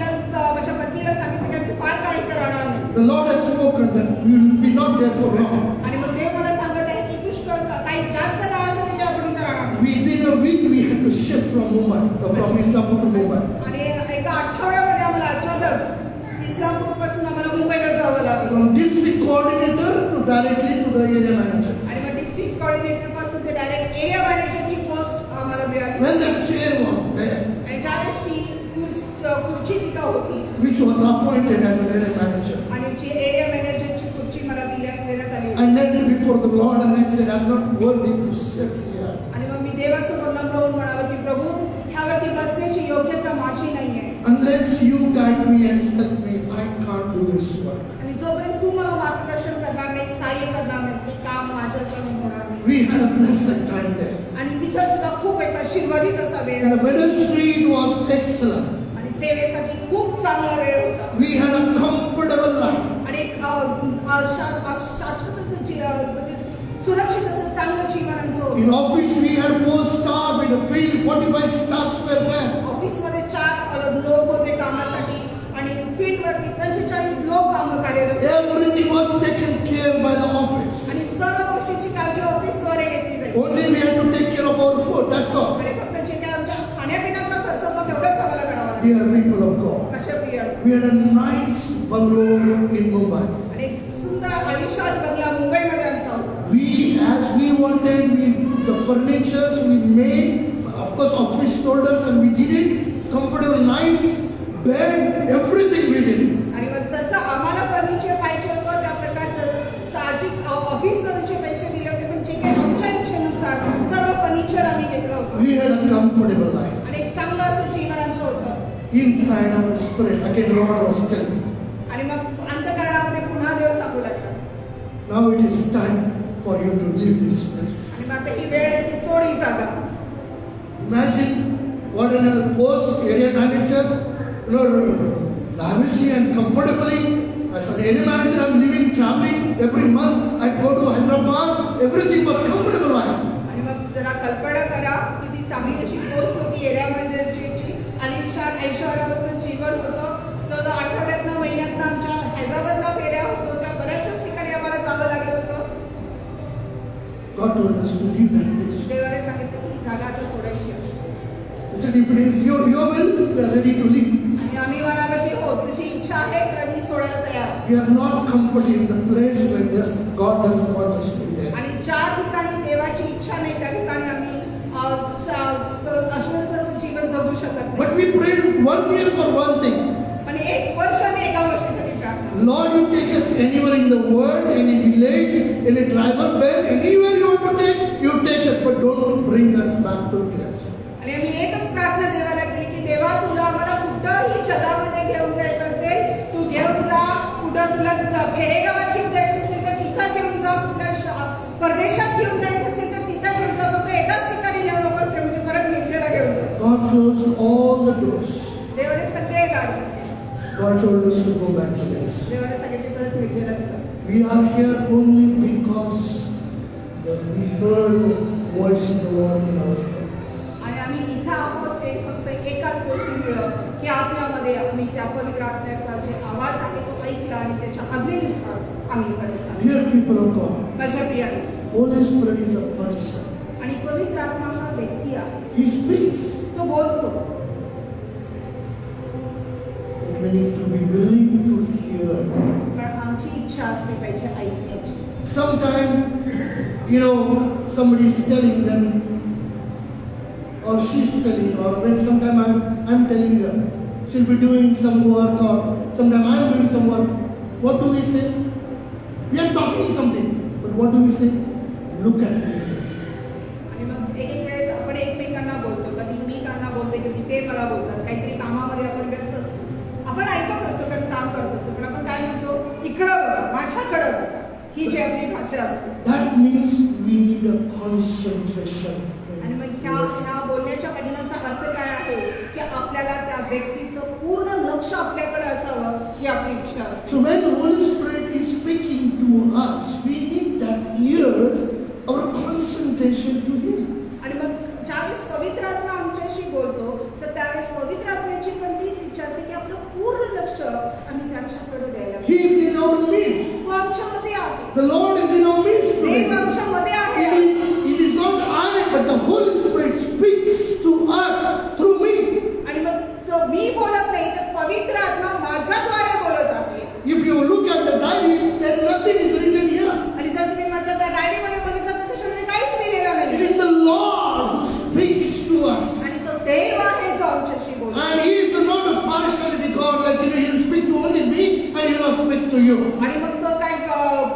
माझ्या पत्नीला सांगितलं की आम्ही फार काळ इथे राहणार नाही. The Lord has spoken that we will be not there for long. आणि मग देव मला सांगत आहे की पुष्कळ काही जास्त काळासाठी ते आपण इथे राहणार नाही. Within a week we had to shift from Mumbai, from Istanbul to Mumbai. आणि एका आठवड्यामध्ये आम्हाला अचानक इस्लामपूरपासून आम्हाला मुंबईला जावं लागलं. From district coordinator to directly to the area manager. आणि मग डिस्ट्रिक्ट कोऑर्डिनेटर पासून ते डायरेक्ट एरिया मॅनेजरची पोस्ट आम्हाला मिळाली. When that chair was there, आणि ज्यावेळेस ती खुर्ची तिथं होती, which was appointed as an area manager, आणि जी एरिया मॅनेजरची खुर्ची मला देण्यात आली I knelt before the Lord and I said, I'm not worthy to sit here. आणि मग मी देवासमोर नम्र होऊन म्हणालो की प्रभू ह्यावरती बसण्याची योग्यता माझी नाहीये. Unless you guide me and help me, I can't do this work. आणि जोपर्यंत तू मला मार्गदर्शन करणार नाही, सहाय्य करणार नाही, हे काम माझ्याकडून होणार नाही. We had a blessed time there. आणि तिथं सुद्धा खूप एक आशीर्वादित असा वेळ And the होता. ministry was excellent. आणि सेवेसाठी खूप चांगला वेळ होता. We had a comfortable life. आणि एक शाश्वत असं म्हणजे सुरक्षित असं चांगलं जीवन आमचं होतं. In office we had 4 staff, in the field 45 staffs were there. ऑफिसमध्ये 4 लोक होते कामासाठी आणि फील्डवरती 45 लोक काम कार्यरत होते. Everything was taken care by the office. आणि सर्व गोष्टींची काळजी ऑफिसद्वारे घेतली जाईल. Only we had to take care of our food, that's all. आणि फक्त जे काही आमच्या खाण्यापिण्याचा खर्च होता तेवढंच आम्हाला करावा लागला. We are people of God. कशा प्रिय. We had a nice bungalow in Mumbai. आणि एक सुंदर आलिशान बंगला मुंबईमध्ये आमचा होता. As we wanted, the furnitures we made, of course office told us and we did it, comfortable, nice bed, everything we did it. आणि मग जसं आम्हाला फर्निचर पाहिजे होतं त्या प्रकारचं साहजिक ऑफिसमध्ये जे पैसे दिले होते पण जे काही आमच्या इच्छेनुसार सर्व फर्निचर आम्ही घेतलं होतं. We had a comfortable life. आणि एक चांगलं असं जीवन आमचं होतं. Inside our spirit, again Lord was telling me. आणि मग अंतःकरणामध्ये पुन्हा देव सांगू लागला. Now it is time for you to leave this place. आणि मग आता ही वेळ आहे की सोड ही जागा. Imagine what in a post area manager, lavishly and comfortably. As an area manager, I'm living, traveling every month. I go to Hyderabad. Everything was comfortable life. आणि मग जरा कल्पना करा की ती चांगली अशी पोस्ट होती एरिया मॅनेजरची, आलिशान ऐशोआरामाचं जीवन होतं. तर आठवड्यातनं महिन्यातनं आमच्या हैदराबादला फेऱ्या होत होत्या. बऱ्याचशाच ठिकाणी आम्हाला जावं लागत होतं. God told us to leave that place. देवाने सांगितलं की जागा आता सोडायची आहे. He said, if it is your will, we are ready to leave. आणि आम्ही म्हणालो की हो तुझी इच्छा आहे तर मी सोडायला तयार. We are not comforted in the place where God doesn't want us to be there. आणि ज्या ठिकाणी देवाची इच्छा नाही त्या ठिकाणी आम्ही अस्वस्थ असं जीवन जगू शकत नाही. But we prayed 1 year for one thing. पण 1 वर्ष आम्ही एका गोष्टीसाठी प्रार्थना. Lord, you take us anywhere in the world, any village, any tribal bed, anywhere you want to take, you take us, but don't bring us back to church. आणि आम्ही एकच प्रार्थना देवाला केली की देवा तुला आम्हाला कुठंही जगामध्ये घेऊन जायचं असेल तू घेऊन जा. कुठं तुला खेडेगावात घेऊन जायचं असेल तर तिथं घेऊन जा. कुठल्या परदेशात घेऊन जायचं असेल तर तिथं घेऊन जा. फक्त एकाच ठिकाणी नेऊ नकोस ते म्हणजे परत मिरजेला घेऊन जा. closed all the doors. देवाने सगळे दार बंद केले. God told us to go back to them. देवाने सांगितले परत भेटलेलं चल. We are here only because we heard the voice of the Lord in our spirit. आणि आम्ही इथं आहोत ते फक्त एकाच गोष्टीमुळे की आपल्यामध्ये आम्ही त्या पवित्र आत्म्याचा जे आवाज आहे तो ऐकला आणि त्याच्या आज्ञेनुसार आम्ही करत आहोत. Dear people of God, माझ्या प्रियाने, Holy Spirit is a person. आणि पवित्र आत्मा हा व्यक्ती आहे. He speaks. तो बोलतो. We need to be willing to hear. पण आमची इच्छा असली पाहिजे ऐकण्याची. Sometimes, somebody is telling them, or she's telling, or when sometime I'm telling her, she'll be doing some work, or sometime I'm doing some work. What do we say? We are talking something, but what do we say? Look at me. आणि मग एक वेळेस आपण एकमेकांना बोलतो, कधी मी त्यांना बोलते, कधी ते मला बोलतात. काहीतरी कामामध्ये आपण व्यस्त असतो. आपण ऐकत असतो कारण काम करत असतो, पण आपण काय म्हणतो, इकडं बघा, माझ्याकडं बघा. ही जी आपली भाषा असते. That means we need a concentration. आणि मग ह्या बोलण्याच्या पाठीमागचा अर्थ काय आहे की आपल्याला त्या व्यक्तीचं पूर्ण लक्ष आपल्याकडे असावं ही आपली इच्छा असते. So when the Holy Spirit is speaking to us, we need that ears, our concentration to Him. आणि मग ज्यावेळेस पवित्र आत्मा आमच्याशी बोलतो तर त्यावेळेस पवित्र आत्म्याची पण तीच इच्छा असते की आपलं पूर्ण लक्ष आम्ही त्याच्याकडे द्यायला. He is in our midst. तो आमच्यामध्ये आहे. The Lord is in our midst today. देव आमच्यामध्ये आहे. It is not I, but the Holy Spirit speaks to us through me. आणि मग तो मी बोलत नाही तर पवित्र आत्मा माझ्याद्वारे बोलत आहे. If you look at the diary, then nothing is written here. आणि जर तुम्ही माझ्या त्या डायरीमध्ये बघितलं तर त्याच्यामध्ये काहीच लिहिलेलं नाही. It is the Lord who speaks to us. आणि तो देव आहे जो आमच्याशी बोलतो. And He is not a partiality God, like He will speak to only me and He will not speak to you. आणि मग तो काय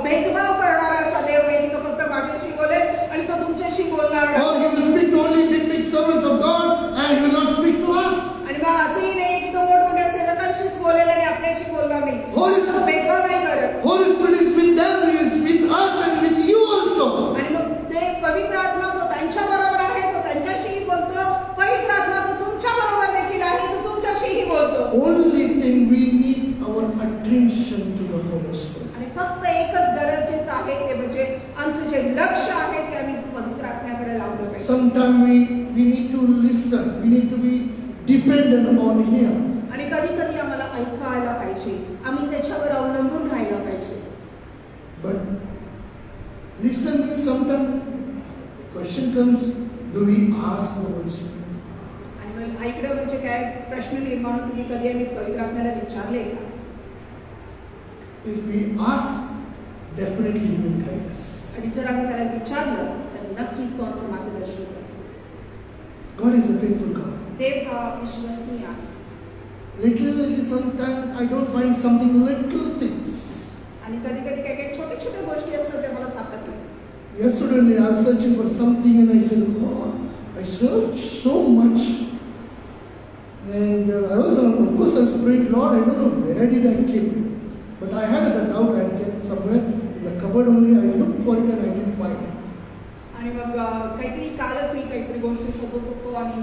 भेदभाव करणारा असा देव नाही की तो फक्त माझ्याशी बोलेल आणि तो तुमच्याशी बोलणार नाही. Or He will speak to only big servants of God and He will not speak to us. आणि मग असंही नाही की तो मोठमोठ्या सेवकांशीच बोलेल आणि आपल्याशी बोलणार नाही. तो भेदभाव नाही करत. Holy Spirit is with them, He is with us and with you also. आणि मग ते पवित्र आत्मा तो त्यांच्या बरोबर आहे, तो त्यांच्याशीही बोलतो. पवित्र आत्मा तो तुमच्या बरोबर देखील आहे, तो तुमच्याशीही बोलतो. Only thing we need our attention to the Holy Spirit. आणि फक्त एकच गरजेचं आहे ते म्हणजे आमचं जे लक्ष आहे ते आम्ही पवित्र आत्म्याकडे लावलं पाहिजे. Sometimes we need to listen. We need to be dependent on Him. आणि कधी कधी आम्हाला ऐकायला पाहिजे, आम्ही त्याच्यावर अवलंबून राहायला पाहिजे. But listen means sometimes question comes, do we ask the Holy Spirit? आणि मग ऐकणं म्हणजे काय प्रश्न निर्माण होतो की कधी आम्ही पवित्र आत्म्याला विचारले का? If we ask, definitely He will guide us. आणि जर आम्ही त्याला विचारलं तर नक्कीच तो आमचं मार्गदर्शन करतो. God is a faithful God. देव हा विश्वसनीय आहे. Little sometimes I don't find something little things. आणि कधी कधी काही काही छोट्या छोट्या गोष्टी असतात त्या मला सापडत नाही. Yesterday I was searching for something and I said, oh, I searched so much. And I was, of course, I was praying, Lord, I don't know where did I keep it. But I had a doubt I had kept somewhere in the cupboard only. I looked for it and I didn't find it. आणि मग काहीतरी कालच मी काहीतरी गोष्ट शोधत होतो आणि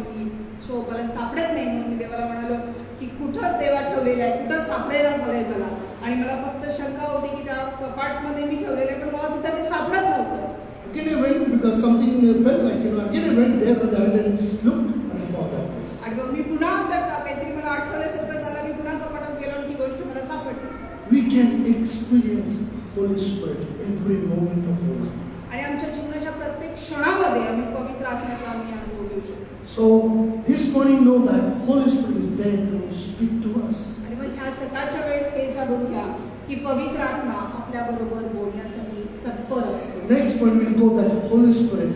मला सापडत नाही म्हणून मी देवाला म्हणालो की कुठं देवा ठेवलेलं आहे, कुठं सापडेना झालंय मला. आणि मला फक्त शंका होती की त्या कपाटमध्ये मी ठेवलेलं आहे पण मला तिथं ते सापडत नव्हतं. Again I went because something felt like, again I went there but I didn't look and I found that place. आणि मग मी पुन्हा काहीतरी मला आठवल्यासारखं झालं, मी पुन्हा कपाटात गेलो आणि ती गोष्ट मला सापडली. We can experience Holy Spirit every moment of our life. आणि आमच्या जीवनाच्या प्रत्येक क्षणामध्ये आम्ही पवित्र आत्म्याचा अनुभव घेऊ शकतो. So this morning know that Holy Spirit is there to speak to us. आणि मग ह्या सकाळच्या वेळेस हे जाणून घ्या की पवित्र आत्मा आपल्या बरोबर बोलण्यासाठी तत्पर असतो. Next point we'll go that Holy Spirit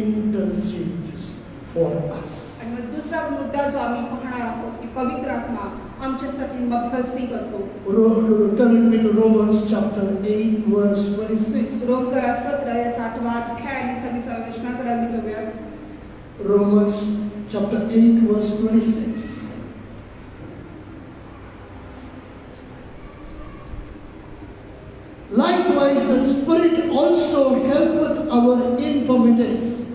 intercedes for us. आणि मग दुसरा मुद्दा जो आम्ही पाहणार आहोत की पवित्र आत्मा आमच्यासाठी मध्यस्थी करतो. Turn with me to Romans chapter 8 verse 26. रोमकरास पत्र याचा 8वा अध्याय आणि 26व्या वचनाकडे आम्ही जाऊया. Romans chapter 8 verse 26. Likewise the Spirit also helpeth our infirmities,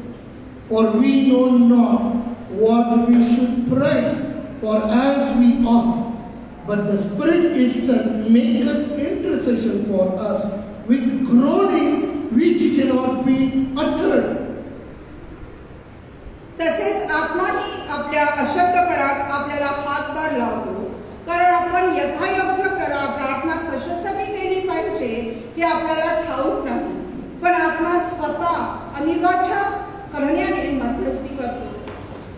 for we know not what we should pray for as we ought. But the Spirit itself maketh intercession for us with groaning which cannot be uttered. तसेच आत्माही आपल्या अशक्तपणात आपल्याला हातभार लावतो, कारण आपण यथायोग्य प्रार्थना कशासाठी केली पाहिजे हे आपल्याला ठाऊक नाही, पण आत्मा स्वतः अनिर्वाच्य करण्याने मध्यस्थी करतो.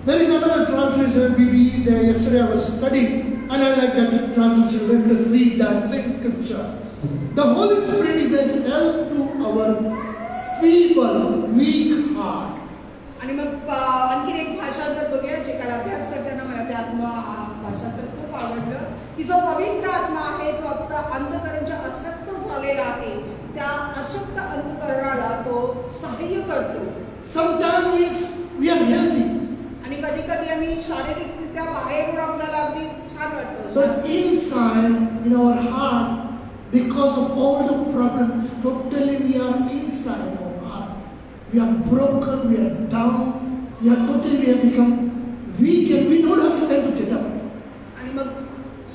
There is another translation, maybe there yesterday I was studying, and I like that translation. Let us read that same scripture. The Holy Spirit is a help to our feeble, weak heart. आणि मग आणखी एक भाषांतर बघूया, जे काल अभ्यास करताना मला ते आत्मा भाषांतर खूप आवडलं, की जो पवित्र आत्मा आहे, जो आता अंतःकरणाच्या अशक्त झालेला आहे, त्या अशक्त अंतःकरणाला तो सहाय्य करतो. Sometimes we are healthy. आणि कधी कधी आम्ही शारीरिकरित्या बाहेरून आपल्याला अगदी छान वाटतं, But inside, in our heart, because of all the problems, totally we are inside our heart. We are broken, we are down, we have become weak and we don't have strength to get up. आणि मग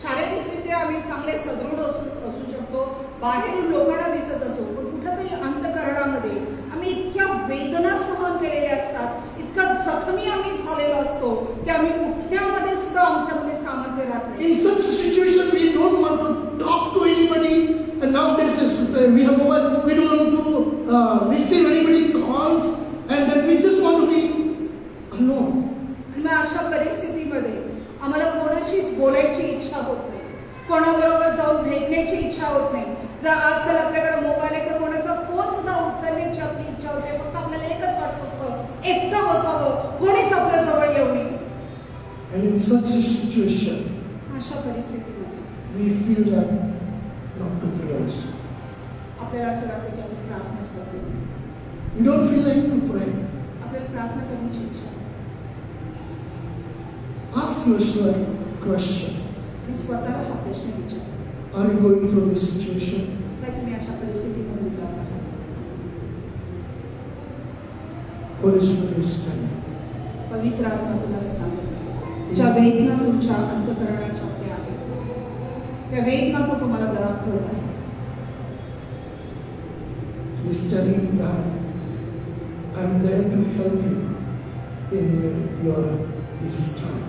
शारीरिकरित्या आम्ही चांगले सदृढ असू शकतो, बाहेरून लोकांना दिसत असो, पण कुठेतरी अंतःकरणामध्ये आम्ही इतक्या वेदना सहन केलेल्या असतात, इतका जखमी आम्ही झालेलो असतो की आम्ही उठण्यामध्ये सुद्धा आमच्यामध्ये सामर्थ्य राहत नाही. In such a situation, we don't want to talk to anybody. And nowadays we have mobile, we don't want to receive anybody calls, and then we just want to be alone. आणि मग अशा परिस्थितीमध्ये आम्हाला कोणाशीच बोलायची इच्छा होत नाही, कोणाबरोबर जाऊन भेटण्याची इच्छा होत नाही. जर आजकाल आपल्याकडे मोबाईल आहे तर कोणाचा फोन सुद्धा उचलण्याची आपली इच्छा होते, फक्त आपल्याला एकच वाटत असतं, एकटं बसावं, कोणीच आपल्या जवळ येऊ नये. And in such a situation, अशा परिस्थितीमध्ये we feel that not to pray also. आपल्याला असं वाटतं की आपण प्रार्थना सुद्धा करू. We don't feel like to pray. आपल्याला प्रार्थना करण्याची इच्छा. Ask yourself a question. आणि स्वतःला हा प्रश्न विचार, Are you going through this situation? काय तुम्ही अशा परिस्थितीमधून जात आहात? Holy Spirit is telling. पवित्र आत्मा तुम्हाला सांगतो, ज्या वेदना तुमच्या अंतःकरणाच्या आपल्या आहेत, त्या वेदना तो तुम्हाला दाखवत आहे. He is telling that I am there to help you in your this time.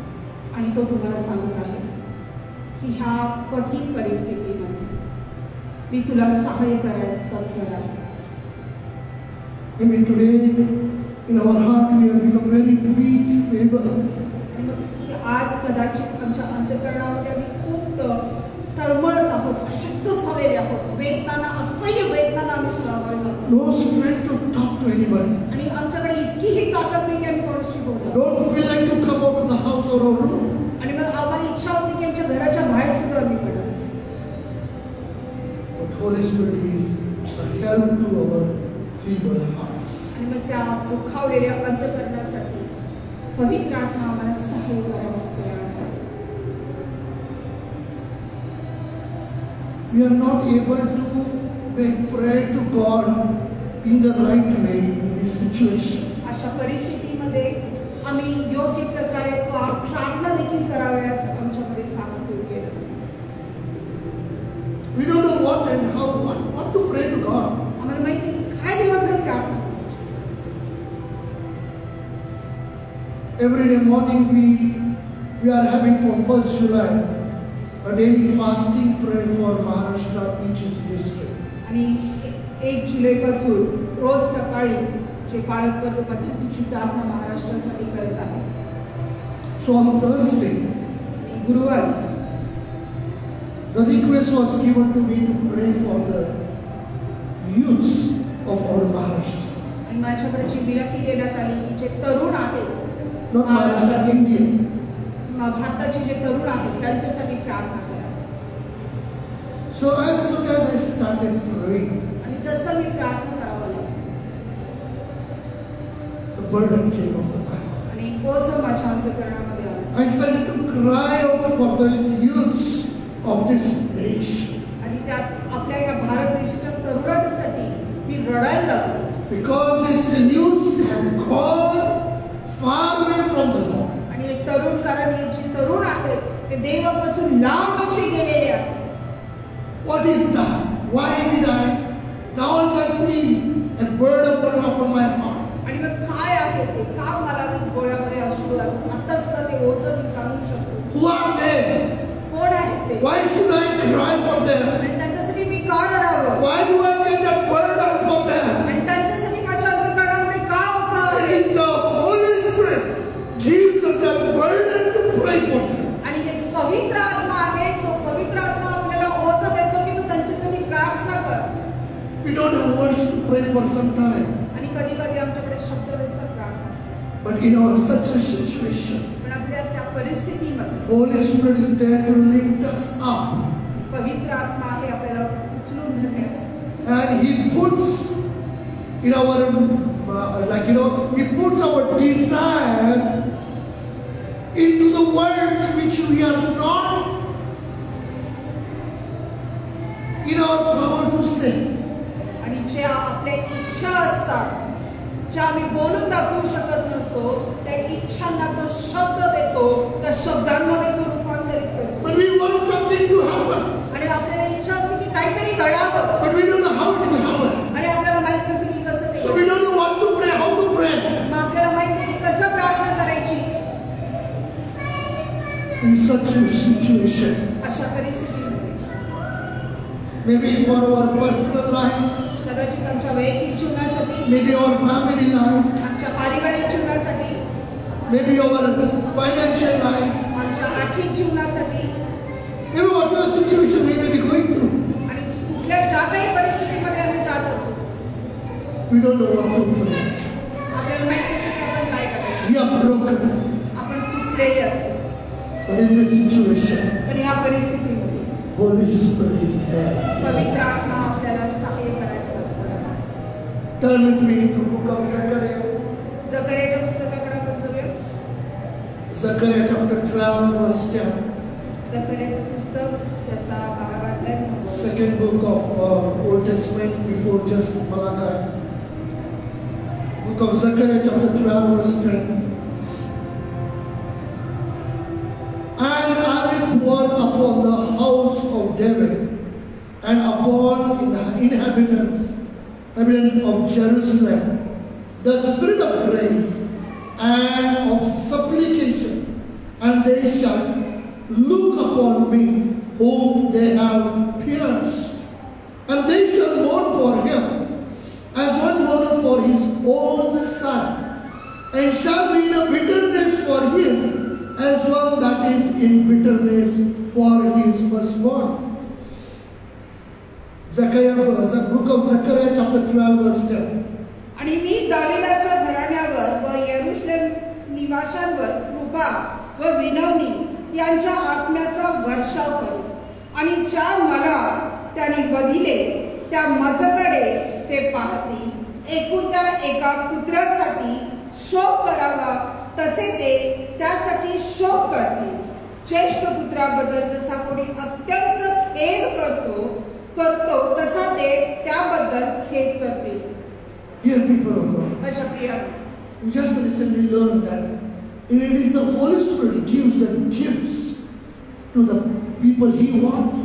आणि तो तुम्हाला सांगत आहे की ह्या कठीण परिस्थितीमध्ये मी तुला सहाय्य करायस तत्पर आहे. Maybe today in our heart we have become very weak, feeble. आणि मग आज कदाचित आमच्या अंतःकरणामध्ये आम्ही खूप तळमळत आहोत, अशक्त झालेले आहोत, वेदनांना, असह्य वेदनांना आम्ही सामोरे जातो. No strength to talk to anybody. आणि आमच्याकडे इतकीही ताकद नाही की आम्ही कोणाशी बोलू. Don't feel like to come out of the house or our room. आणि मग आम्हाला इच्छा होती की आमच्या घराच्या बाहेर सुद्धा आम्ही पडावं. But Holy Spirit is a help to our feeble hearts. आणि मग त्या दुखावलेल्या अंतःकरणासाठी पवित्र आत्मा आम्हाला सहाय्य करायला तयार आहे. We are not able to make prayer to God in the right way in this situation. अशा परिस्थितीमध्ये आम्ही योग्य प्रकारे प्रार्थना देखील कराव्यास आमच्यामध्ये सामर्थ्य उरलेलं नाही. We don't know what and how, what to pray to God. आम्हाला माहिती नाही काय देवाकडे प्रार्थना करायची. Every day morning we are having from 1st July a daily fasting prayer for Maharashtra, each district. आणि 1 जुलैपासून रोज सकाळी जे पाळत करतो पद्धतीची प्रार्थना महाराष्ट्रासाठी करत आहे. So on Thursday, गुरुवारी the request was given to me to pray for the youth of our Maharashtra. आणि माझ्याकडे जी विनंती देण्यात आली की जे तरुण आहेत, Not Maharashtra, India. भारताचे जे तरुण आहेत त्यांच्यासाठी प्रार्थना करा. So as soon as I started praying, आणि जसं मी प्रार्थना करावं लागलं, the burden came upon my heart. आणि बोझ माझ्या अंतःकरणामध्ये आला. I started to cry out for the youth of this nation. आणि त्यात आपल्या या भारत देशाच्या तरुणांसाठी मी रडायला लागलो. Because these youths have gone far away from the Lord. तरुण, कारण हे जे तरुण आहेत ते देवापासून लांब असे गेलेले आहेत. What is that? Why did I? Now also I feel a burden upon my heart. आणि मग काय आहे ते? का मला डोळ्यामध्ये अश्रू आले? आता सुद्धा ते ओझं मी जाणू शकतो. Who are they? कोण आहेत ते? Why should I cry for them? आणि त्यांच्यासाठी मी का रडावं? Why do I get a burden for them? आणि त्यांच्यासाठी माझ्या अंतःकरणामध्ये का ओझं It आले? is the Holy Spirit gives us that burden to pray for them. आणि हे पवित्र आत्मा आहे, जो पवित्र आत्मा आपल्याला ओझं देतो की तू त्यांच्यासाठी प्रार्थना कर. We don't have words to pray for some time. आणि कधी कधी आमच्याकडे शब्द नसतात प्रार्थना. But in our such a situation, पण आपल्या त्या परिस्थितीमध्ये Holy Spirit is there to lift us up. पवित्र आत्मा आहे आपल्याला उचलून धरण्यासाठी. And He puts in our, He puts our desire into the words which we are not in our power to say. आणि जे आपल्या इच्छा असतात, ज्या आम्ही बोलून दाखवू शकत नसतो, त्या इच्छांना तो शब्द देतो, त्या शब्दांमध्ये तो रूपांतरित करतो. But we want something to happen. आणि आपल्याला इच्छा असते की काहीतरी घडावं, But we don't know how it will happen. आणि आपल्याला माहित नसतं की कसं ते. So we don't know what to pray, how to pray. मग आपल्याला माहित नाही की कसं प्रार्थना करायची. In such a situation, अशा परिस्थितीमध्ये maybe for our personal life, कदाचित आमच्या वैयक्तिक जीवनासाठी, maybe our family life, आमच्या पारिवारिक जीवनासाठी, maybe our financial life, आमच्या आर्थिक जीवनासाठी, maybe whatever situation we may be going through, आणि कुठल्या ज्या काही परिस्थितीमध्ये आम्ही जात असू, we don't know what to pray. आपल्याला माहित नसतं की आपण काय करायचं. We are broken. आपण तुटलेली असतो. But in this situation, पण या परिस्थितीमध्ये Holy Spirit is there. पवित्र आत्मा आपल्याला सहाय्य करायचं लागतं. Turn with me to book of Zechariah. जकरियाच्या पुस्तकाकडे आपण जाऊया. Zechariah chapter 12 verse 10. जकरियाचं पुस्तक त्याचा 12वा अध्याय. Second book of Old Testament before just Malachi. Book of Zechariah chapter 12 verse 10. And I will pour upon the house of David and upon the inhabitants of Jerusalem the spirit of grace and of supplication, and they shall look upon me whom they have pierced, and they shall mourn for him as one mourneth for his own son, and shall be in a bitterness for him as one that is in bitterness for his firstborn. Book of Zechariah chapter 12 verse 10. आणि मी दाविदाच्या घराण्यावर व यरूशलेम निवाशांवर कृपा व विनवणी यांच्या आत्म्याचा वर्षाव करू, आणि ज्या मला त्याने बधिले त्या माझ्याकडे ते पाहतील. एकुलत्या एका पुत्रासाठी शोक करावा तसे ते त्यासाठी शोक करतील. ज्येष्ठ पुत्राबद्दल जसा कोणी अत्यंत खेद करतो तसा ते त्याबद्दल खेद करतील. Dear people of God, माझ्या प्रियानो, we just recently learned that it is the Holy Spirit gives the gifts to the people He wants.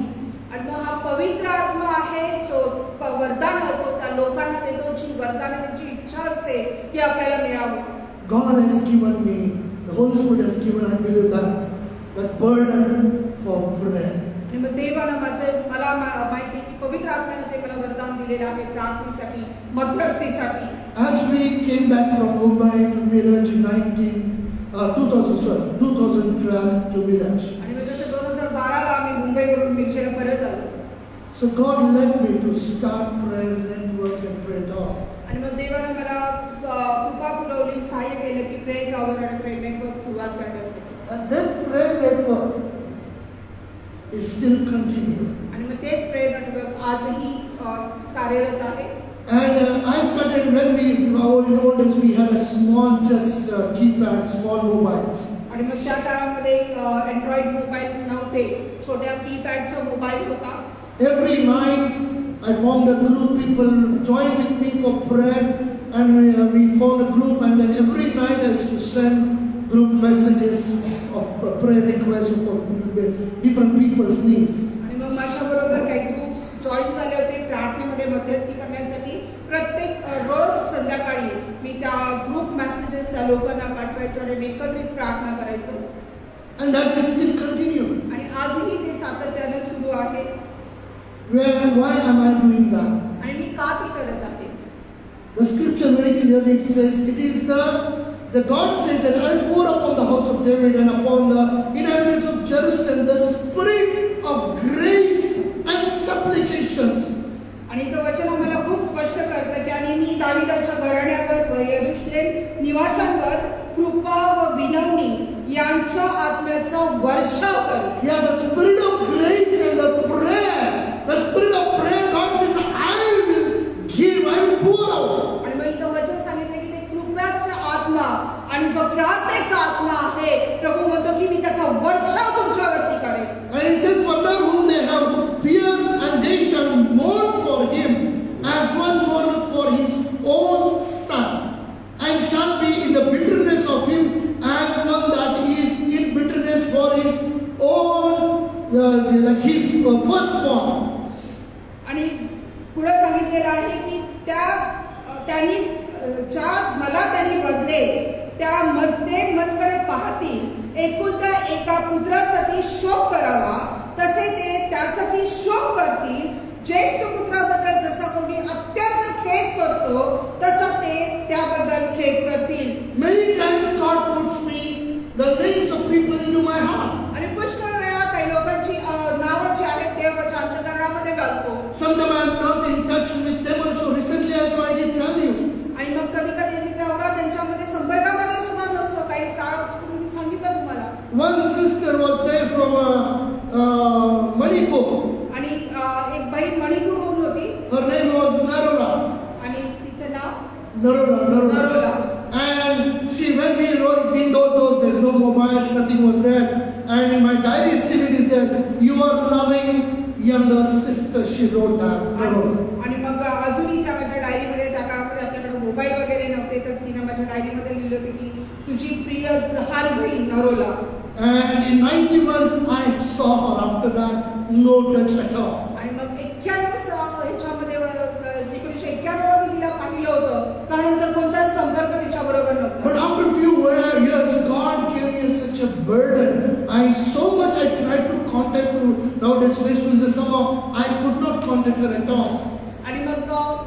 आणि मग हा पवित्र आत्मा आहे जो वरदान होतो त्या लोकांना देतो, जी वरदान त्यांची इच्छा असते की आपल्याला मिळावं. God has given me, the Holy Spirit has given, I believe that burden for prayer. आणि मग देवानं मला माहिती की पवित्र आत्म्याने ते मला वरदान दिलेलं आहे प्रार्थनेसाठी, मध्यस्थीसाठी. As we came back from Mumbai to Miraj in 2012 to Miraj. आणि मग जसं 2012ला आम्ही मुंबईवरून मिरजेला परत आलो. So God led me to start prayer network and prayer talk. आणि मग देवानं मला कृपा पुरवली, सहाय्य केलं की प्रेयर टॉवर आणि प्रेयर नेटवर्क सुरुवात करण्यासाठी. And that prayer network is still continuing. आणि मग तेच प्रेयर नेटवर्क आजही कार्यरत आहे. And I started when in old days we had a small just keypad, small mobiles. आणि मग त्या काळामध्ये अँड्रॉइड मोबाईल नव्हते, छोट्या कीपॅडचा मोबाईल होता. Every night I formed a group, people joined with me for prayer, and we formed a group, and then every night I used to send group messages of prayer requests for different people's needs. आणि मग माझ्याबरोबर काही groups join झाले होते प्रार्थनेमध्ये मध्यस्थी करण्यासाठी. प्रत्येक रोज संध्याकाळी मी त्या ग्रुप मेसेजेस त्या लोकांना पाठवायचो आणि एकत्रित प्रार्थना करायचो. And that is still continued. आणि आजही ते सातत्याने सुरू आहे. Why am I doing that? आणि मी का ते करत आहे? The scripture very clearly says it is the God says that I pour upon the house of David and upon the inhabitants of Jerusalem the spirit of grace and supplications. आणि तो वचन आम्हाला खूप स्पष्ट करतं की आणि मी दाविदाच्या घराण्यावर व यरूशलेम निवाशांवर कृपा व विनवणी यांच्या आत्म्याचा वर्षाव करेन. Yeah, the spirit of grace and the prayer, the spirit of prayer, God says I will give, I will pour out. आणि मग इथं वचन सांगितलं की ते कृपेचा आत्मा आणि जो प्रार्थनेचा आत्मा आहे प्रभू म्हणतो की मी त्याचा वर्षाव तुमच्यावरती करेन. And it says, "Wonder whom they have pierced, and they shall mourn for him, as one mourneth for his own son, and shall be in the bitterness of him, as one that is in bitterness for his own, like his firstborn." आणि पुढे सांगितलेलं आहे की त्यांनी ज्या मला त्यांनी बदले त्यामध्ये मजकडे पाहतील एकुलता एका पुत्रासाठी शोक करावा तसे ते त्यासाठी शोक करतील. ज्येष्ठ पुत्राबद्दल जसा कोणी अत्यंत खेद करतो तसा ते त्याबद्दल खेद करतील. Many times God puts me the names of people into my heart. आणि पुष्कळ वेळा काही लोकांची नावं जी आहेत देवाच्या अंतःकरणामध्ये घालतो. Sometimes I am not in touch with them also. Recently also I did tell you. आणि मग कधी कधी मी तेवढा त्यांच्यामध्ये संपर्कामध्ये सुद्धा नसतो. काही काळ मी सांगितलं तुम्हाला. One sister was there from Manipur. आणि एक बहीण मणिपूरहून होती. Her name was Narola. आणि तिचं नाव Narola. And she, when we in those days, no mobiles, nothing was there. And in my diary still it is there. You are loving younger sister. She wrote that. Narola. आणि मग अजूनही त्या माझ्या डायरीमध्ये त्या काळामध्ये आपल्याकडे मोबाईल वगैरे नव्हते तर तिने माझ्या डायरीमध्ये लिहिलं होतं की तुझी प्रिय लहान बहीण Narola. And in 91 I saw her. After that, no touch at all. आणि मग 1991 मी तिला पाहिलं होतं. त्यानंतर कोणताच संपर्क तिच्याबरोबर नव्हता. But after a few years, God gave me such a burden. So much I tried to contact her. Nowadays, Facebook, somehow I could not contact her at all. आणि मग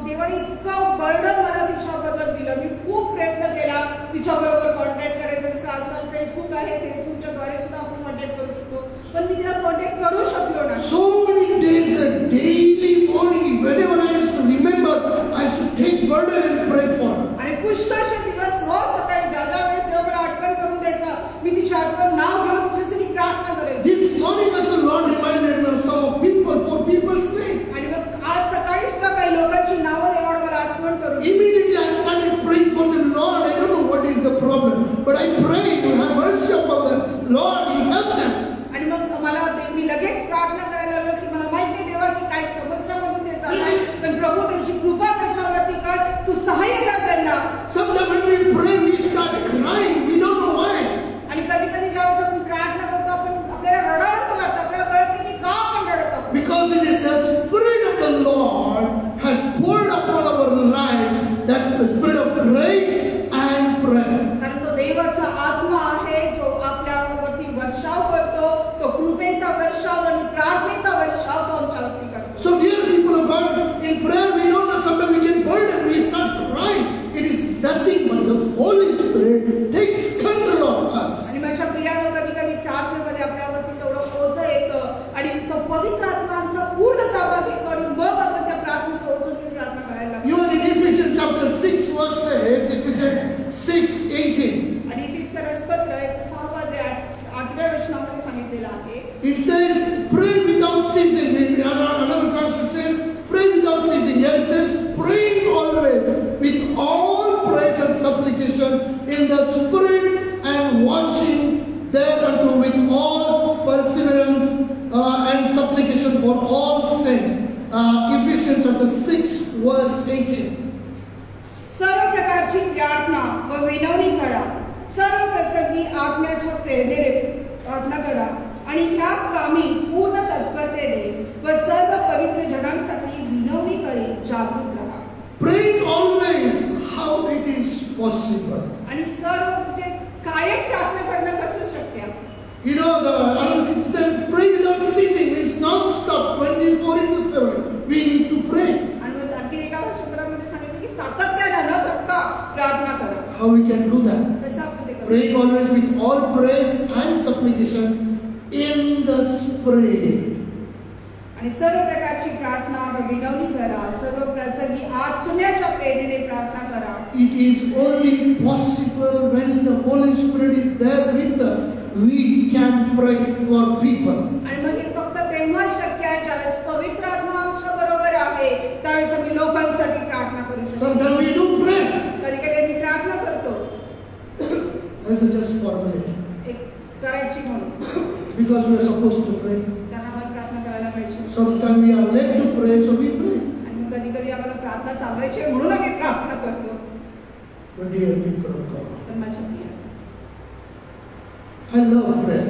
देवाने इतकं बर्डन मला तिच्याबद्दल दिलं. मी खूप प्रयत्न केला तिच्याबरोबर कॉन्टॅक्ट करायचा. जसं आजकाल फेसबुक आहे, फेसबुकच्या द्वारे सुद्धा आपण कॉन्टॅक्ट करू शकतो. पण मी तिला कॉन्टॅक्ट करू शकलो नाही. So many days, daily morning, whenever I used to remember, I should take burden and pray for her. आणि पुष्कळशे दिवस रोज सकाळी ज्या वेळेस देव मला आठवण करून द्यायचा मी तिची आठवण नाव घेऊन तिच्यासाठी प्रार्थना करायची. This morning also Lord reminded me of some of people, for people's name. आणि मग आज सकाळी सुद्धा काही लोकांची नावं देवाने मला आठवण करून. Immediately I started praying for them. Lord, I don't know what is the problem, but I pray you have mercy upon them. Lord, you help them. आणि मग मला मी लगेच प्रार्थना करायला लागलो की मला माहिती आहे देवा की काय समस्या म्हणून ते चालू आहे पण प्रभू त्यांची कृपा त्यांच्यावरती कर तू सहाय्य कर त्यांना. Sometimes when we pray, we start crying. We don't know why. आणि कधी कधी ज्यावेळेस आपण प्रार्थना करतो आपण आपल्याला रडावंसं वाटतं. आपल्याला कळत नाही की का आपण रडत आहोत. Because it is the Spirit of the Lord has poured upon our life, that the Spirit of grace and prayer. कारण तो देवाचा आत्मा आहे जो आपल्यावरती वर्षाव करतो. तो कृपेचा वर्षाव आणि प्रार्थनेचा वर्षाव तो आमच्यावरती करतो. So dear people of God, in prayer we know that sometimes we get burdened, we start crying. It is nothing but the Holy Spirit takes control of us. आणि माझ्या प्रियानो कधी कधी प्रार्थनेमध्ये आपल्यावरती तेवढं ओझं येतं आणि तो पवित्र आत्मा आमचा पूर्ण ताबा घेतो आणि मग आपण त्या प्रार्थनेचं ओझं घेऊन प्रार्थना करायला लागतो. You know in Ephesians chapter 6 verse says, Ephesians 6:18. आणि इफिसियन्स पत्र याचं 6 अध्याय 8व्या वचनामध्ये सांगितलेलं आहे. It says, pray without ceasing. Another translation says, pray without ceasing. Here it says, praying always with all praise and supplication in the Spirit and watching thereunto with all perseverance and supplication for all saints. Ephesians chapter 6 verse 18. सर्व प्रकारची प्रार्थना व विनवणी करा. सर्व प्रसंगी आत्म्याच्या प्रेरणेने प्रार्थना करा आणि ह्या कामी पूर्ण तत्परतेने व सर्व पवित्र जनांसाठी विनवणी करीत जागृत राहा. Praying always how it is possible. आणि सर्व जे कायम प्रार्थना करणं कसं शक्य आहे? You know, the it says pray without ceasing. It's non-stop, 24/7. We need to pray. आणि मग आणखी एका वचनामध्ये सांगितलं की सातत्याने न थकता प्रार्थना करा. How we can do that? कसं आपण ते करू? Praying always with all praise and supplication in the Spirit. आणि सर्व प्रकारची प्रार्थना व विनवणी करा. सर्व प्रसंगी आत्म्याच्या प्रेरणेने प्रार्थना करा. It is only possible when the Holy Spirit is there with us. We can pray for people. आणि मग हे फक्त तेव्हाच शक्य आहे ज्यावेळेस पवित्र आत्मा आमच्या बरोबर आहे त्यावेळेस आम्ही लोकांसाठी प्रार्थना करू शकतो. Sometimes we do pray. कधी-कधी आम्ही प्रार्थना करतो. As a just formality. एक करायची म्हणून. Because we are supposed to pray. त्यांना आपण प्रार्थना करायला पाहिजे. Sometimes we are led to pray, so we pray. आणि मग कधी-कधी आम्हाला प्रार्थना चालवायची आहे म्हणून आम्ही प्रार्थना करतो. But dear people of God, पण माझ्या प्रिय, I love prayer.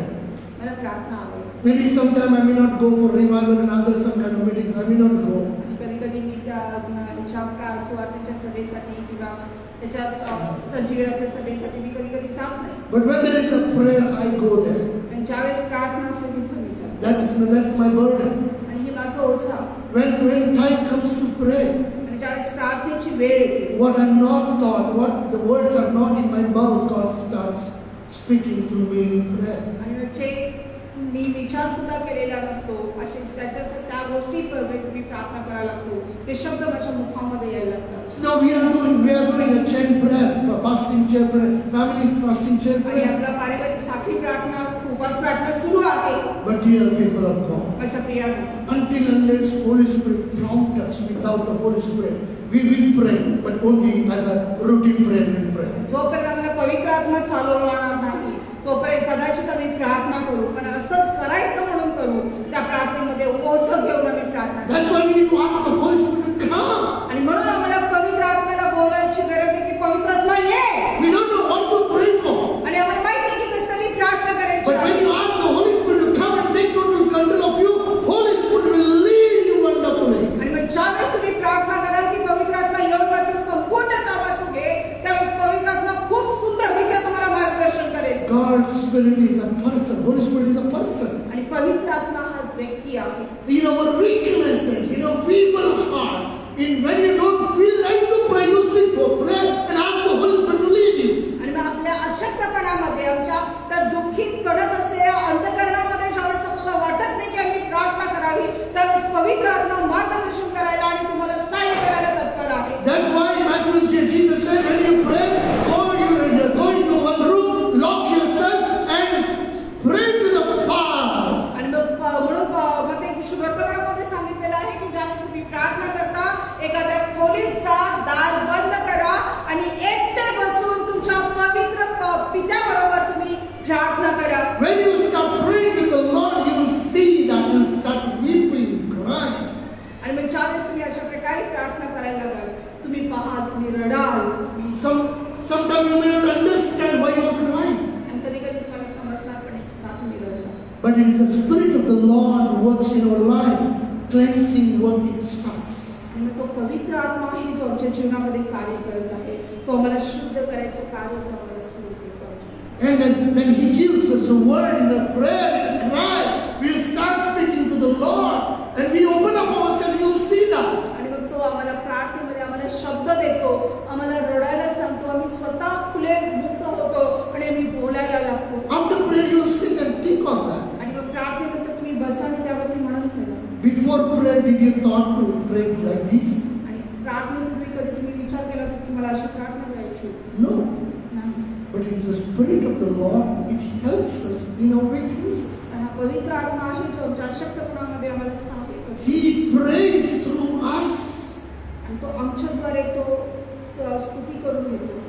मला प्रार्थना आवडते. Maybe sometime I may not go for revival and other some kind of meetings. I may not go. कधी-कधी मी त्या सुवार्थीच्या सभेसाठी किंवा त्याच्या सजीवाच्या सभेसाठी मी कधी-कधी जात नाही. But when there is a prayer, I go there. आणि ज्यावेळेस प्रार्थना असते तिथे मी जातो. That's my burden. आणि ही माझं ओझं. When time comes to pray, आणि ज्यावेळेस प्रार्थनेची वेळ येते, what I'm not taught, what the words are not in my mouth, God starts speaking to me in prayer. आणि जे मी विचार सुद्धा केलेला नसतो असे त्या गोष्टी मी प्रार्थना करायला लागतो. ते शब्द माझ्या मुखामध्ये यायला लागतात. Now we are doing a chain prayer, fasting chain prayer, family fasting chain आणि prayer. आपला पारिवारिक साखळी प्रार्थना, उपवास प्रार्थना सुरू आहे. But dear people of God, माझ्या प्रियांनो, until unless Holy Spirit prompts us, without the Holy Spirit, we will pray, but only as a routine prayer we pray. जोपर्यंत आम्हाला पवित्र आत्मा चालवणार नाही तोपर्यंत कदाचित आम्ही प्रार्थना करू, पण असंच करायचं म्हणून करू. त्या प्रार्थनेमध्ये ओझं घेऊन आम्ही प्रार्थना करू. That's why we need to ask the Holy Spirit to come. आणि म्हणून आम्हाला पवित्र आत्म्याला बोलायची गरज आहे की पवित्र आत्मा ये. We don't know what to pray for. आणि आम्हाला माहित नाही की कसं मी प्रार्थना करायची. But when you ask the Holy Spirit to come and take total control of you, Holy Spirit will lead you wonderfully. आणि मग ज्यावेळेस तुम्ही प्रार्थना कराल की पवित्र आत्मा येऊन माझं संपूर्ण ताबा तू घे, त्यावेळेस पवित्र आत्मा खूप सुंदररित्या तुम्हाला मार्गदर्शन करेल. God's Spirit is a person. Holy Spirit is a person. आणि पवित्र आत्मा हा व्यक्ती आहे. In our weaknesses, in our feeble heart, when you don't feel like to pray, you sit for prayer and ask the Holy Spirit to lead you. आणि मग आपल्या अशक्तपणामध्ये आमच्या त्या दुःखित कडक असलेल्या अंतःकरणामध्ये ज्यावेळेस आपल्याला वाटत नाही की आम्ही प्रार्थना करावी, त्यावेळेस पवित्र आत्मा मार्गदर्शन करायला आणि तुम्हाला सहाय्य करायला तत्पर आहे. That's why Jesus said, when you pray, go into one room, lock yourself and pray to the Father. आणि मग ते शुभवर्तमानामध्ये सांगितलेलं आहे की ज्यावेळेस तुम्ही प्रार्थना करता एखाद्या खोलीचा दार बंद करा आणि एकटे बसून तुमच्या पवित्र पित्याबरोबर तुम्ही प्रार्थना करा. When you start praying with the Lord, you will see that you start weeping, crying. आणि मग ज्यावेळेस तुम्ही अशा प्रकारे प्रार्थना करायला लागाल, तुम्ही पहाल, तुम्ही रडाल. Sometimes you may not understand why you are crying. आणि कधी-कधी तुम्हाला समजणार पण नाही का तुम्ही रडता. But it is the Spirit of the Lord who works in our life, cleansing working starts. आणि मग तो पवित्र आत्मा आहे जो आमच्या जीवनामध्ये कार्य करत आहे. तो आम्हाला शुद्ध करायचं कार्य तो आम्हाला सुरू करतो. And then He gives us a word in a prayer, in a cry. We'll start speaking to the Lord, and we open up ourselves. You'll see that. आणि मग तो आम्हाला प्रार्थनेमध्ये आम्हाला शब्द देतो, आम्हाला रडायला सांगतो, आम्ही स्वतः खुले मुक्त होतो आणि आम्ही बोलायला लागतो. After prayer, you'll sit and think on that. आणि मग प्रार्थनेनंतर तुम्ही बसा आणि त्यावरती म्हणून करा. Before prayer, did you thought to pray like this? आणि प्रार्थनेपूर्वी कधी तुम्ही विचार केला की तुम्हाला अशी प्रार्थना करायची? No. नाही. But it is the Spirit of the Lord. It helps us in our weaknesses. हा पवित्र आत्मा आहे जो आमच्या अशक्तपणामध्ये आम्हाला सहाय्य करतो. He prays through us. आणि तो आमच्याद्वारे तो स्तुती करून घेतो.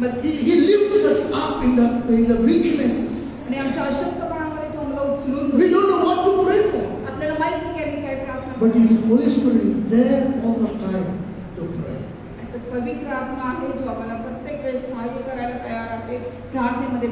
But he lifts us up in the weaknesses. आणि आमच्या अशक्तपणामध्ये तो आम्हाला उचलून We don't know what to pray for. आपल्याला माहित नाही की आम्ही काय प्रार्थना But His Holy Spirit is there all the time to pray. आणि पवित्र आत्मा आहे जो आम्हाला प्रत्येक वेळेस सहाय्य करायला तयार आहे. प्रार्थनेमध्ये